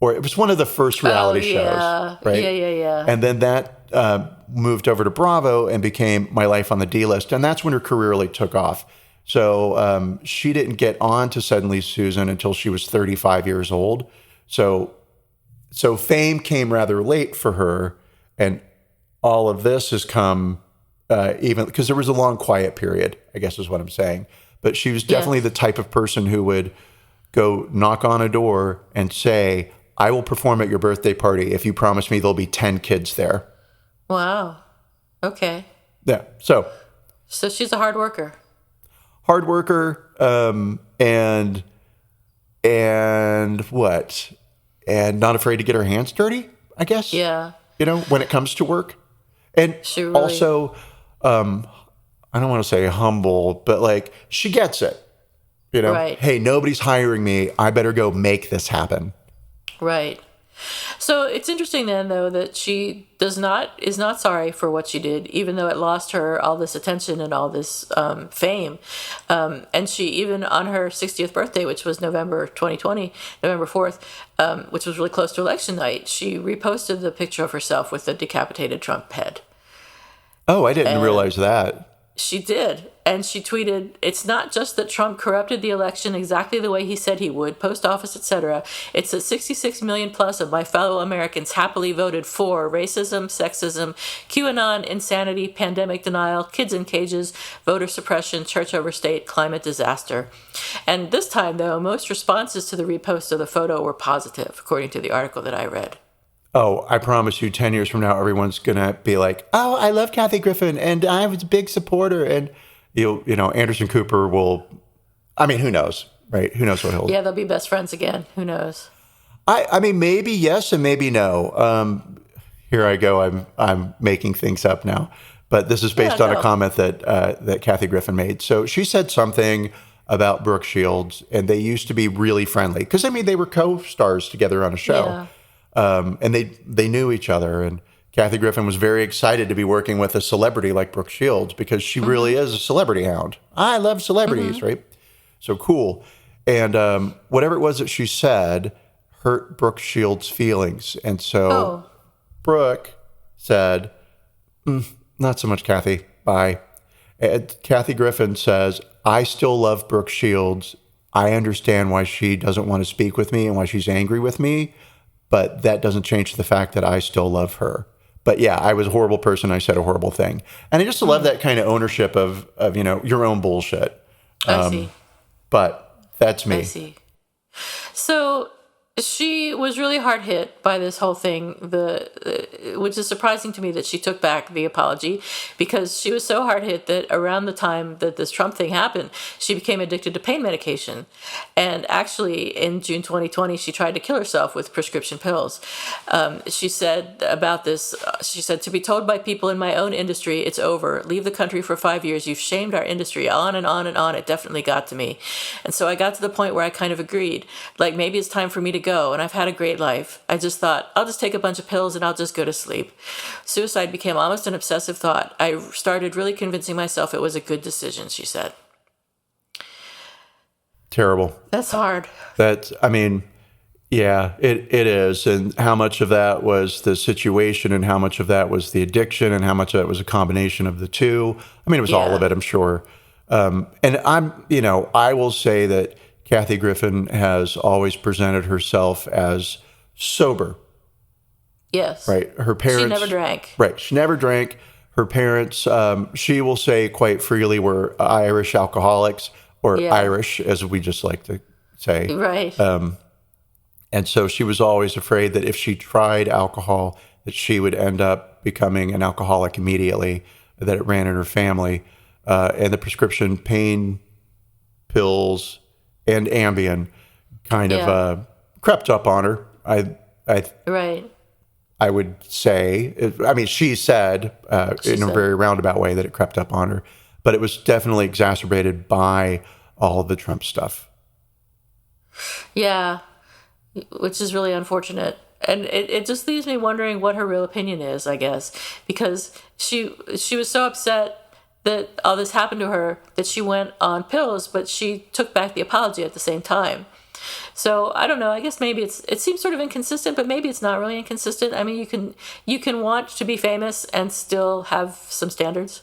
or it was one of the first reality shows, right? Yeah. And then that moved over to Bravo and became My Life on the D-List. And that's when her career really took off. So she didn't get on to Suddenly Susan until she was 35 years old. So fame came rather late for her. And all of this has come even because there was a long quiet period, I guess is what I'm saying. But she was definitely the type of person who would go knock on a door and say, I will perform at your birthday party if you promise me there'll be 10 kids there. Wow. Okay. Yeah. So she's a hard worker. Hard worker, and what? And not afraid to get her hands dirty, I guess. Yeah. You know, when it comes to work. And also, I don't want to say humble, but like she gets it. You know, hey, nobody's hiring me. I better go make this happen. Right. So it's interesting then, though, that she is not sorry for what she did, even though it lost her all this attention and all this fame. And she, even on her 60th birthday, which was November 2020, November 4th, which was really close to election night, she reposted the picture of herself with the decapitated Trump head. Oh, I didn't realize that. She did. And she tweeted, it's not just that Trump corrupted the election exactly the way he said he would, post office, etc. It's that 66 million plus of my fellow Americans happily voted for racism, sexism, QAnon, insanity, pandemic denial, kids in cages, voter suppression, church over state, climate disaster. And this time, though, most responses to the repost of the photo were positive, according to the article that I read. Oh, I promise you 10 years from now, everyone's going to be like, oh, I love Kathy Griffin and I was a big supporter. And, you know, Anderson Cooper will, I mean, who knows, right? Who knows what he'll. Yeah, they'll be best friends again. Who knows? I mean, maybe yes and maybe no. Here I go. I'm making things up now. But this is based on a comment that Kathy Griffin made. So she said something about Brooke Shields, and they used to be really friendly. Because, I mean, they were co-stars together on a show. Yeah. And they knew each other. And Kathy Griffin was very excited to be working with a celebrity like Brooke Shields because she really is a celebrity hound. I love celebrities, right? So cool. And whatever it was that she said hurt Brooke Shields' feelings. And so Brooke said, not so much, Kathy. Bye. And Kathy Griffin says, I still love Brooke Shields. I understand why she doesn't want to speak with me and why she's angry with me. But that doesn't change the fact that I still love her. But yeah, I was a horrible person. I said a horrible thing. And I just love that kind of ownership of you know, your own bullshit. I see. But that's me. I see. So she was really hard hit by this whole thing, which is surprising to me that she took back the apology, because she was so hard hit that around the time that this Trump thing happened, she became addicted to pain medication. And actually, in June 2020, she tried to kill herself with prescription pills. She said about this, she said, to be told by people in my own industry, it's over, leave the country for 5 years, you've shamed our industry, on and on and on, it definitely got to me. And so I got to the point where I kind of agreed, like, maybe it's time for me to go, and I've had a great life. I just thought, I'll just take a bunch of pills and I'll just go to sleep. Suicide became almost an obsessive thought. I started really convincing myself it was a good decision, she said. Terrible. That's hard. I mean, yeah, it is. And how much of that was the situation and how much of that was the addiction and how much of that was a combination of the two. I mean, it was all of it, I'm sure. And I will say that Kathy Griffin has always presented herself as sober. Yes. Right. Her parents. She never drank. Right. She never drank. Her parents, she will say quite freely, were Irish alcoholics, or Irish, as we just like to say. Right. And so she was always afraid that if she tried alcohol, that she would end up becoming an alcoholic immediately, that it ran in her family. and the prescription pain pills and Ambien kind of crept up on her. Right. I would say, I mean, she said in a very roundabout way that it crept up on her, but it was definitely exacerbated by all of the Trump stuff. Yeah, which is really unfortunate. And it just leaves me wondering what her real opinion is, I guess, because she was so upset that all this happened to her that she went on pills, but she took back the apology at the same time. So I don't know. I guess maybe it seems sort of inconsistent, but maybe it's not really inconsistent. I mean, you can want to be famous and still have some standards.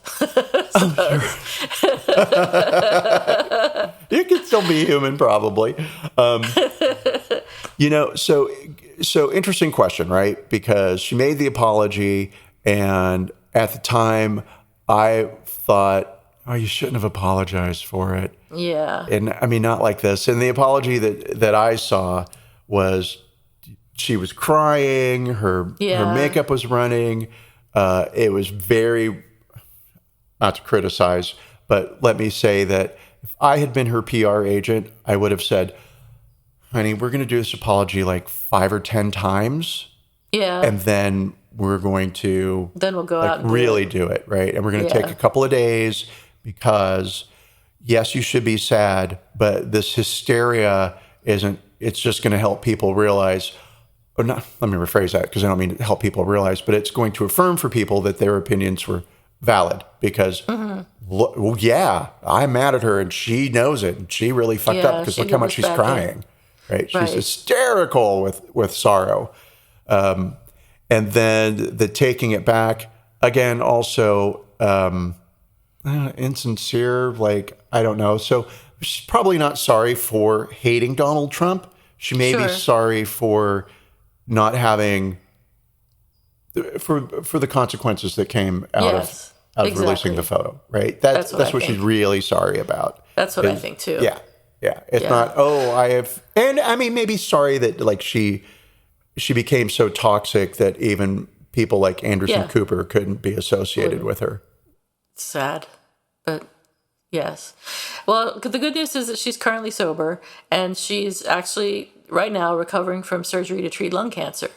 You can still be human, probably. So interesting question, right? Because she made the apology, and at the time, I thought, oh, you shouldn't have apologized for it. Yeah. And I mean, not like this. And the apology that I saw was she was crying, her makeup was running. It was very, not to criticize, but let me say that if I had been her PR agent, I would have said, honey, we're going to do this apology like 5 or 10 times. Yeah. And then we're going to we'll go out and really do it, right? And we're going to take a couple of days because, yes, you should be sad, but this hysteria isn't, it's just going to help people realize, or not, let me rephrase that because I don't mean to help people realize, but it's going to affirm for people that their opinions were valid because, well, yeah, I'm mad at her and she knows it. And she really fucked up because look how much she's crying, right? She's hysterical with sorrow. And then the taking it back, again, also insincere, like, I don't know. So she's probably not sorry for hating Donald Trump. She may be sorry for not having, for the consequences that came out of releasing the photo, right? That's what she's really sorry about. That's what I think too. Yeah. It's not, I have, and I mean, maybe sorry that like she became so toxic that even people like Anderson Cooper couldn't be associated with her. Sad, but yes. Well, the good news is that she's currently sober, and she's actually right now recovering from surgery to treat lung cancer.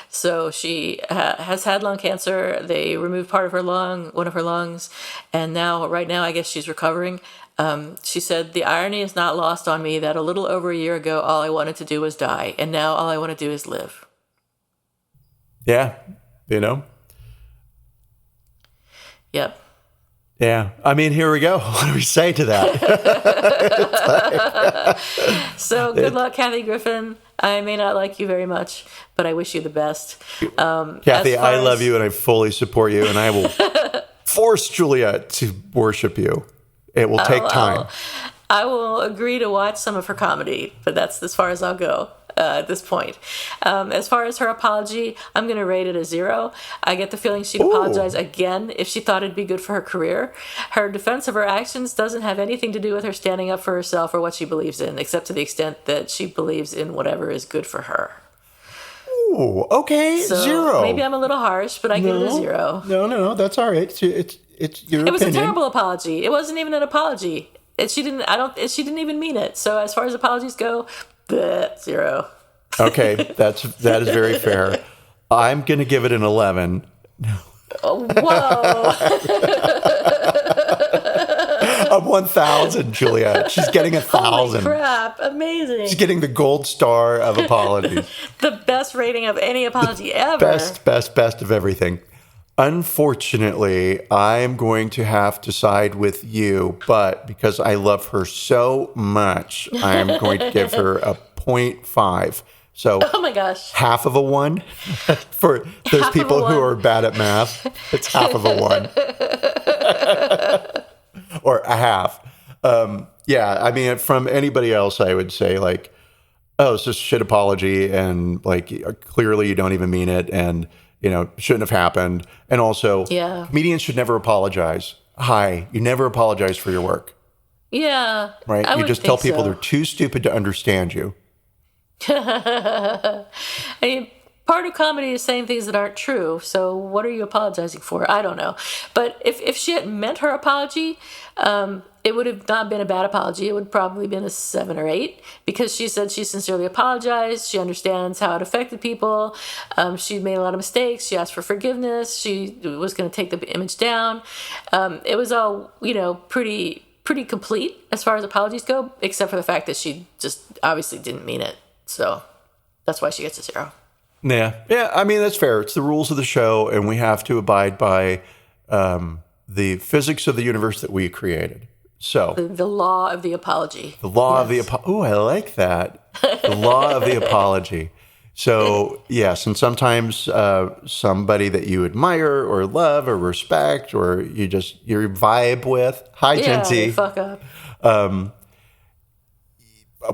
So she has had lung cancer. They removed part of her lung, one of her lungs, and right now, I guess she's recovering. She said, the irony is not lost on me that a little over a year ago, all I wanted to do was die, and now all I want to do is live. Yeah, you know? Yep. Yeah. I mean, here we go. What do we say to that? So good luck, Kathy Griffin. I may not like you very much, but I wish you the best. Kathy, I love you and I fully support you, and I will force Juliet to worship you. It will take time. I will agree to watch some of her comedy, but that's as far as I'll go at this point. As far as her apology, I'm going to rate it a 0. I get the feeling she'd apologize again if she thought it'd be good for her career. Her defense of her actions doesn't have anything to do with her standing up for herself or what she believes in, except to the extent that she believes in whatever is good for her. Ooh, okay, so 0. Maybe I'm a little harsh, but I give it a 0. No, that's all right. It's your opinion. It was a terrible apology. It wasn't even an apology. She didn't even mean it. So as far as apologies go, 0. Okay, that is very fair. I'm going to give it an 11. Oh, whoa. A 1,000, Juliet. She's getting 1,000. Holy crap. Amazing. She's getting the gold star of apologies. The best rating of any apology ever. Best of everything. Unfortunately, I'm going to have to side with you, but because I love her so much, I'm going to give her a 0.5. So, oh my gosh, half of a 1 for those people who are bad at math. It's half of a 1 or a half. Yeah, I mean, from anybody else, I would say like, oh, it's just a shit apology, and like clearly you don't even mean it, and shouldn't have happened. And also, comedians should never apologize. Hi, you never apologize for your work. Yeah, right. You just tell people they're too stupid to understand you. I mean, part of comedy is saying things that aren't true. So what are you apologizing for? I don't know. But if she had meant her apology, it would have not been a bad apology. It would probably been a 7 or 8 because she said she sincerely apologized. She understands how it affected people. She made a lot of mistakes. She asked for forgiveness. She was going to take the image down. It was all, pretty complete as far as apologies go, except for the fact that she just obviously didn't mean it. So that's why she gets a 0. Yeah. I mean, that's fair. It's the rules of the show, and we have to abide by the physics of the universe that we created. So the law of the apology. The law of the apology. Oh, I like that. The law of the apology. So yes, and sometimes somebody that you admire or love or respect or you vibe with, hi Genty, fuck up,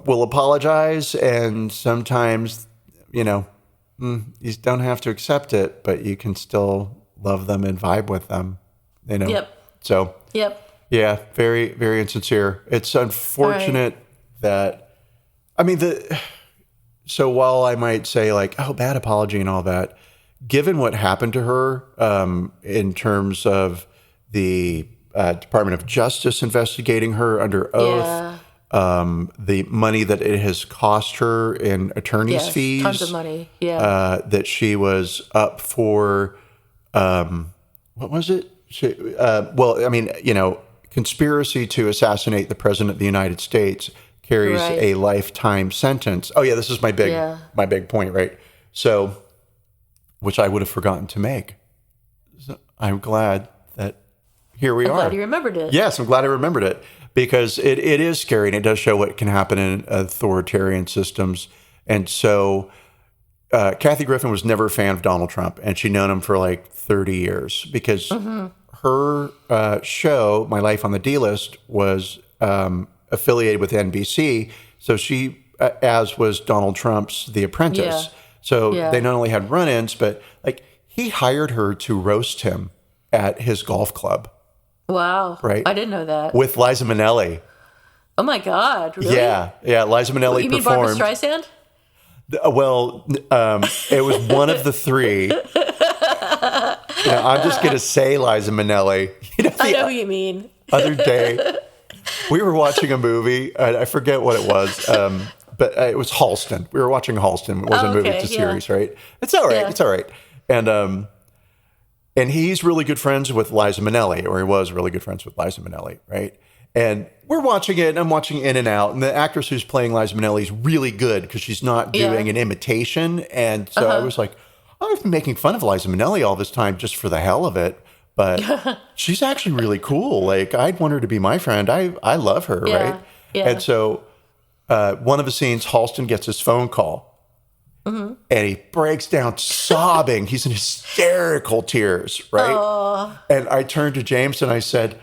will apologize, and sometimes you don't have to accept it, but you can still love them and vibe with them. Yep. So. Yep. Yeah, very, very insincere. It's unfortunate that, so while I might say like, oh, bad apology and all that, given what happened to her in terms of the Department of Justice investigating her under oath, the money that it has cost her in attorney's fees. Tons of money, that she was up for, what was it? Conspiracy to assassinate the president of the United States carries a lifetime sentence. Oh yeah, this is my big point, right? So, which I would have forgotten to make. So I'm glad that here we are. I'm glad you remembered it. Yes, I'm glad I remembered it because it is scary and it does show what can happen in authoritarian systems. And so, Kathy Griffin was never a fan of Donald Trump, and she'd known him for like 30 years because. Her show, My Life on the D-List, was affiliated with NBC. So she, as was Donald Trump's The Apprentice. Yeah. So they not only had run-ins, but like he hired her to roast him at his golf club. Wow. Right? I didn't know that. With Liza Minnelli. Oh my God. Really? Yeah. Liza Minnelli you mean performed. Barbra Streisand? Well, it was one of the three. I'm just going to say Liza Minnelli. I know who you mean. Other day, we were watching a movie. I forget what it was, but it was Halston. We were watching Halston. It wasn't a movie, it's a series, right? It's all right. Yeah. It's all right. And he's really good friends with Liza Minnelli, or he was really good friends with Liza Minnelli, right? And we're watching it, and I'm watching In and Out, and the actress who's playing Liza Minnelli is really good because she's not doing an imitation. And so I was like, I've been making fun of Liza Minnelli all this time just for the hell of it, but she's actually really cool. Like, I'd want her to be my friend. I love her, right? Yeah. And so one of the scenes, Halston gets his phone call, and he breaks down sobbing. He's in hysterical tears, right? Aww. And I turned to James and I said,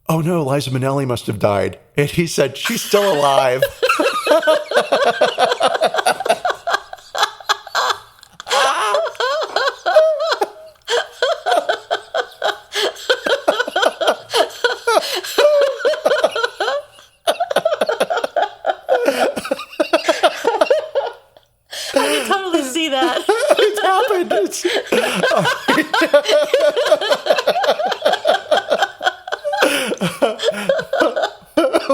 oh no, Liza Minnelli must have died. And he said, she's still alive.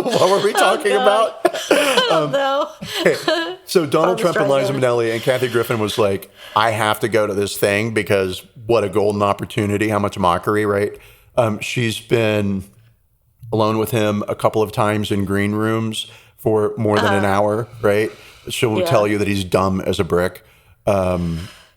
What were we talking about? I don't know. Okay. So Donald Trump and Liza Minnelli and Kathy Griffin was like, I have to go to this thing because what a golden opportunity, how much mockery, right? She's been alone with him a couple of times in green rooms for more than an hour, right? She'll tell you that he's dumb as a brick.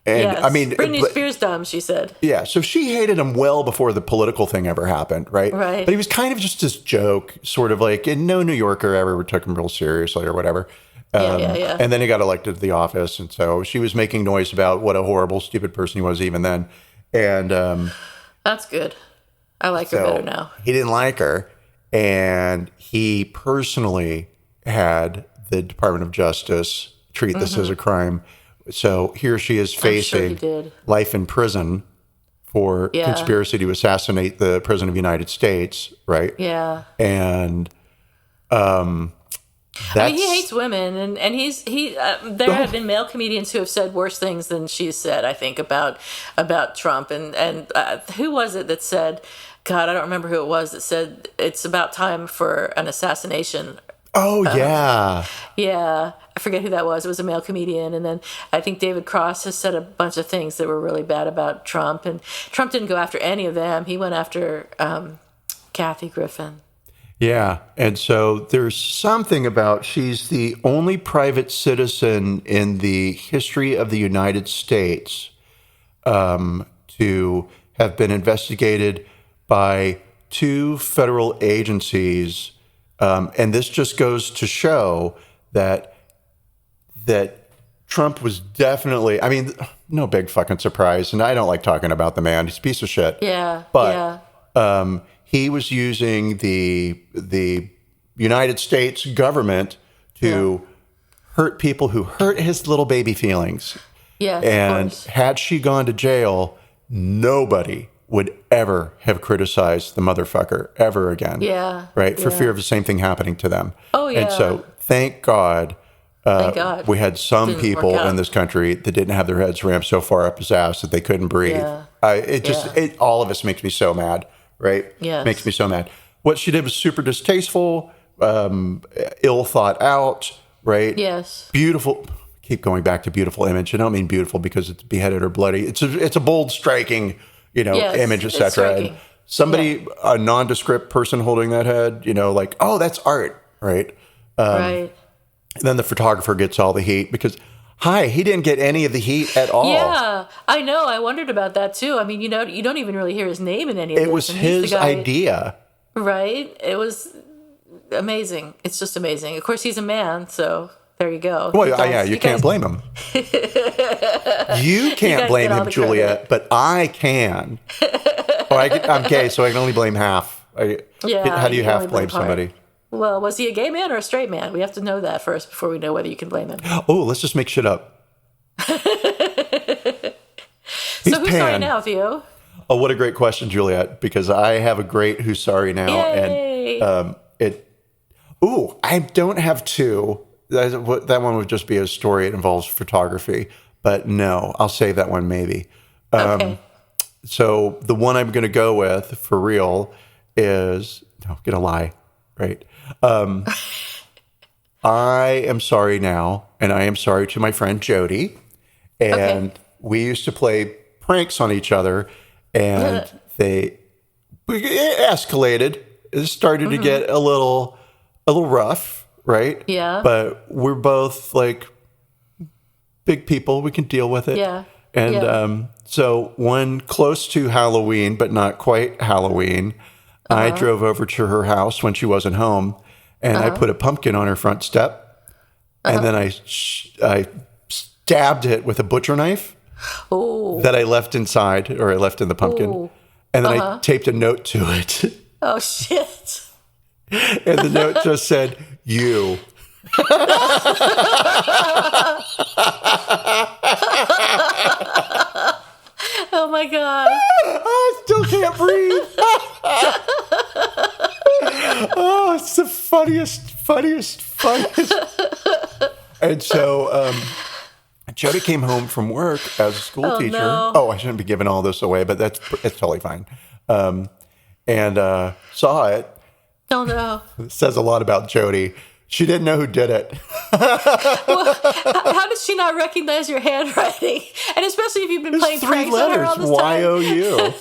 And yes. I mean, Britney Spears dumb, she said. Yeah, so she hated him well before the political thing ever happened, right? Right. But he was kind of just this joke, sort of like, and no New Yorker ever took him real seriously or whatever. Yeah. And then he got elected to the office, and so she was making noise about what a horrible, stupid person he was even then. And that's good. I like her better now. He didn't like her, and he personally had the Department of Justice treat this as a crime. So here she is facing life in prison for conspiracy to assassinate the President of the United States, right? Yeah. And I mean, he hates women, and there have been male comedians who have said worse things than she's said, I think, about Trump. And who was it that said, God, I don't remember who it was, that said it's about time for an assassination. Oh, yeah. Yeah, I forget who that was. It was a male comedian. And then I think David Cross has said a bunch of things that were really bad about Trump. And Trump didn't go after any of them. He went after Kathy Griffin. Yeah. And so there's something about she's the only private citizen in the history of the United States to have been investigated by 2 federal agencies. And this just goes to show that Trump was definitely, I mean, no big fucking surprise. And I don't like talking about the man. He's a piece of shit. Yeah. But he was using the United States government to hurt people who hurt his little baby feelings. Yeah. And had she gone to jail, nobody would ever have criticized the motherfucker ever again. Yeah. Right? For fear of the same thing happening to them. Oh, yeah. And so thank God we had some people in this country that didn't have their heads rammed so far up his ass that they couldn't breathe. Yeah. All of us makes me so mad, right? Yeah. Makes me so mad. What she did was super distasteful, ill thought out, right? Yes. Beautiful. Keep going back to beautiful image. I don't mean beautiful because it's beheaded or bloody. It's a bold, striking, image, etc. Somebody, a nondescript person holding that head, like, oh, that's art, right? Right. And then the photographer gets all the heat because, he didn't get any of the heat at all. Yeah, I know. I wondered about that too. I mean, you don't even really hear his name in any of this. It was his idea. Right? It was amazing. It's just amazing. Of course, he's a man, so there you go. Well, you can't blame him. You can't blame him, Juliet, but I can. I'm gay, so I can only blame half. How do you half blame somebody? Well, was he a gay man or a straight man? We have to know that first before we know whether you can blame him. Oh, let's just make shit up. So who's sorry now, Theo? Oh, what a great question, Juliet, because I have a great who's sorry now. Yay. And I don't have 2. That one would just be a story. It involves photography. But no, I'll save that one maybe. Okay. So the one I'm going to go with for real is, gonna lie, right? I am sorry now, and I am sorry to my friend Jody. And we used to play pranks on each other, and it escalated. It started to get a little rough, right? Yeah. But we're both like big people. We can deal with it. Yeah. And so one close to Halloween, but not quite Halloween, I drove over to her house when she wasn't home, and I put a pumpkin on her front step, and then I stabbed it with a butcher knife that I left inside, or I left in the pumpkin, and then I taped a note to it. Oh, shit. And the note just said, "You." Oh my God. I still can't breathe. Oh, it's the funniest. And so Jody came home from work as a school teacher. No. Oh, I shouldn't be giving all this away, but it's totally fine. And saw it. Oh no. It says a lot about Jody. She didn't know who did it. Well, how does she not recognize your handwriting? And especially if you've been playing pranks on her all this time. Y-O-U.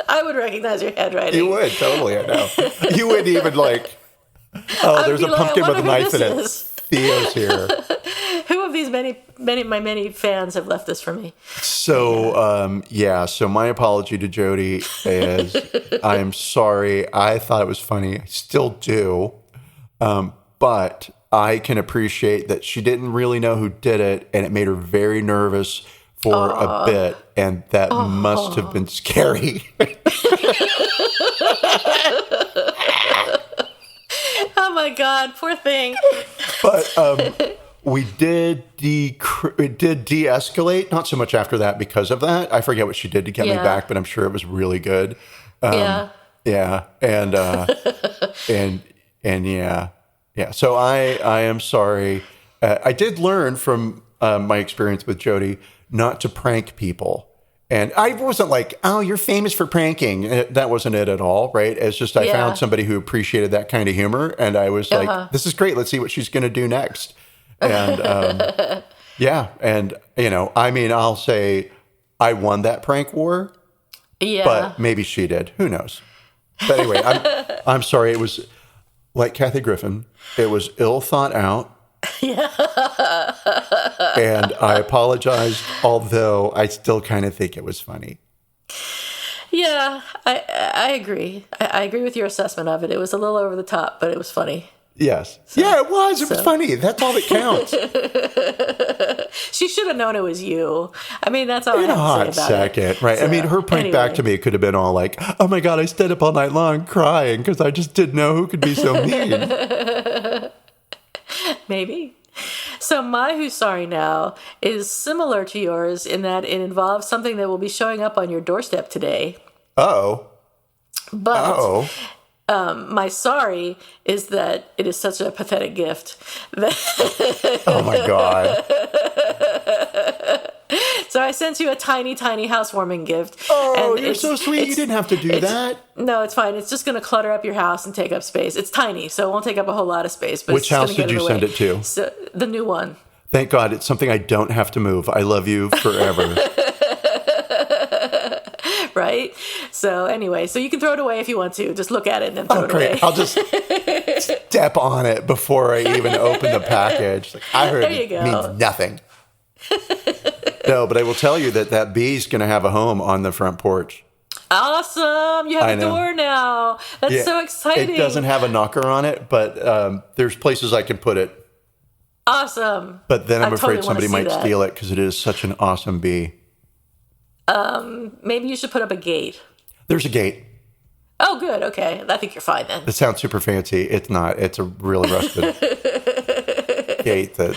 I would recognize your handwriting. You would, totally, I know. You wouldn't even there's a pumpkin with a knife in it. Theo's here. Who of these my many fans have left this for me? So, so my apology to Jody is I'm sorry. I thought it was funny. I still do. But I can appreciate that she didn't really know who did it, and it made her very nervous for a bit, and that must have been scary. Oh my God, poor thing. But we did de-escalate, not so much after that because of that. I forget what she did to get me back, but I'm sure it was really good. Yeah, and Yeah. So I am sorry. I did learn from my experience with Jody not to prank people. And I wasn't like, oh, you're famous for pranking. That wasn't it at all, right? It's just I found somebody who appreciated that kind of humor. And I was like, this is great. Let's see what she's going to do next. And yeah. And, I mean, I'll say I won that prank war. Yeah. But maybe she did. Who knows? But anyway, I'm sorry. It was like Kathy Griffin. It was ill thought out. Yeah. And I apologized, although I still kind of think it was funny. Yeah, I agree. I agree with your assessment of it. It was a little over the top, but it was funny. Yes. So, yeah, it was. It was funny. That's all that counts. She should have known it was you. I mean, that's all I have to say about it. In a hot second, right? So, I mean, her prank back to me could have been all like, oh my God, I stayed up all night long crying because I just didn't know who could be so mean. Maybe. So my Who's Sorry Now is similar to yours in that it involves something that will be showing up on your doorstep today. Uh-oh. But my sorry is that it is such a pathetic gift. Oh my God. So I sent you a tiny, tiny housewarming gift. Oh, and you're so sweet. You didn't have to do that. No, it's fine. It's just going to clutter up your house and take up space. It's tiny, so it won't take up a whole lot of space. But which house did you send it to? So, the new one. Thank God. It's something I don't have to move. I love you forever. Right? So anyway, so you can throw it away if you want to. Just look at it and then throw it away. I'll just step on it before I even open the package. Like, I heard it means nothing. No, but I will tell you that bee's going to have a home on the front porch. Awesome. You have a door now. That's so exciting. It doesn't have a knocker on it, but there's places I can put it. Awesome. But then I'm afraid somebody might steal it because it is such an awesome bee. Maybe you should put up a gate. There's a gate. Oh, good. Okay. I think you're fine then. It sounds super fancy. It's not. It's a really rusted gate that,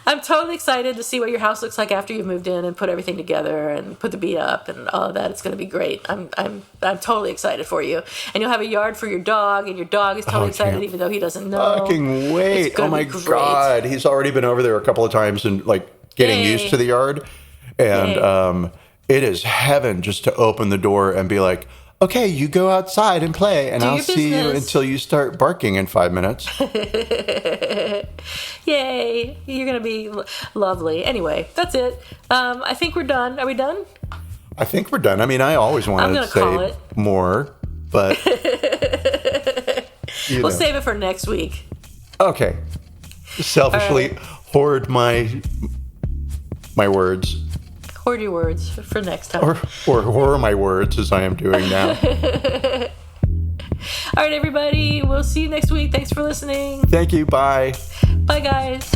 I'm totally excited to see what your house looks like after you've moved in and put everything together and put the bee up and all of that. It's going to be great. I'm totally excited for you. And you'll have a yard for your dog, and your dog is totally excited even though he doesn't know. Fucking wait. Oh my God. He's already been over there a couple of times and getting used to the yard. And it is heaven just to open the door and be like, okay, you go outside and play, and I'll see you until you start barking in 5 minutes. Yay. You're going to be lovely. Anyway, that's it. I think we're done. Are we done? I think we're done. I mean, I always wanted to say more, but... We'll save it for next week. Okay. Selfishly hoard my words. Hoard your words for next time. Or horror my words as I am doing now. All right, everybody. We'll see you next week. Thanks for listening. Thank you. Bye. Bye, guys.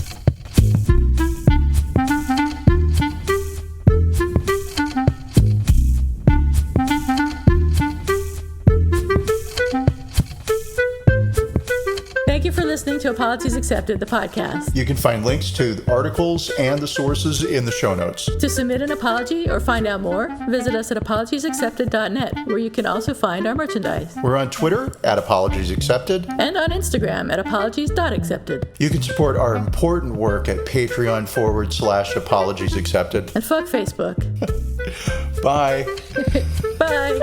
Thank you for listening to Apologies Accepted, the podcast. You can find links to the articles and the sources in the show notes. To submit an apology or find out more, visit us at apologiesaccepted.net, where you can also find our merchandise. We're on Twitter at Apologies Accepted. And on Instagram at apologies.accepted. You can support our important work at Patreon.com/Apologies Accepted. And fuck Facebook. Bye. Bye.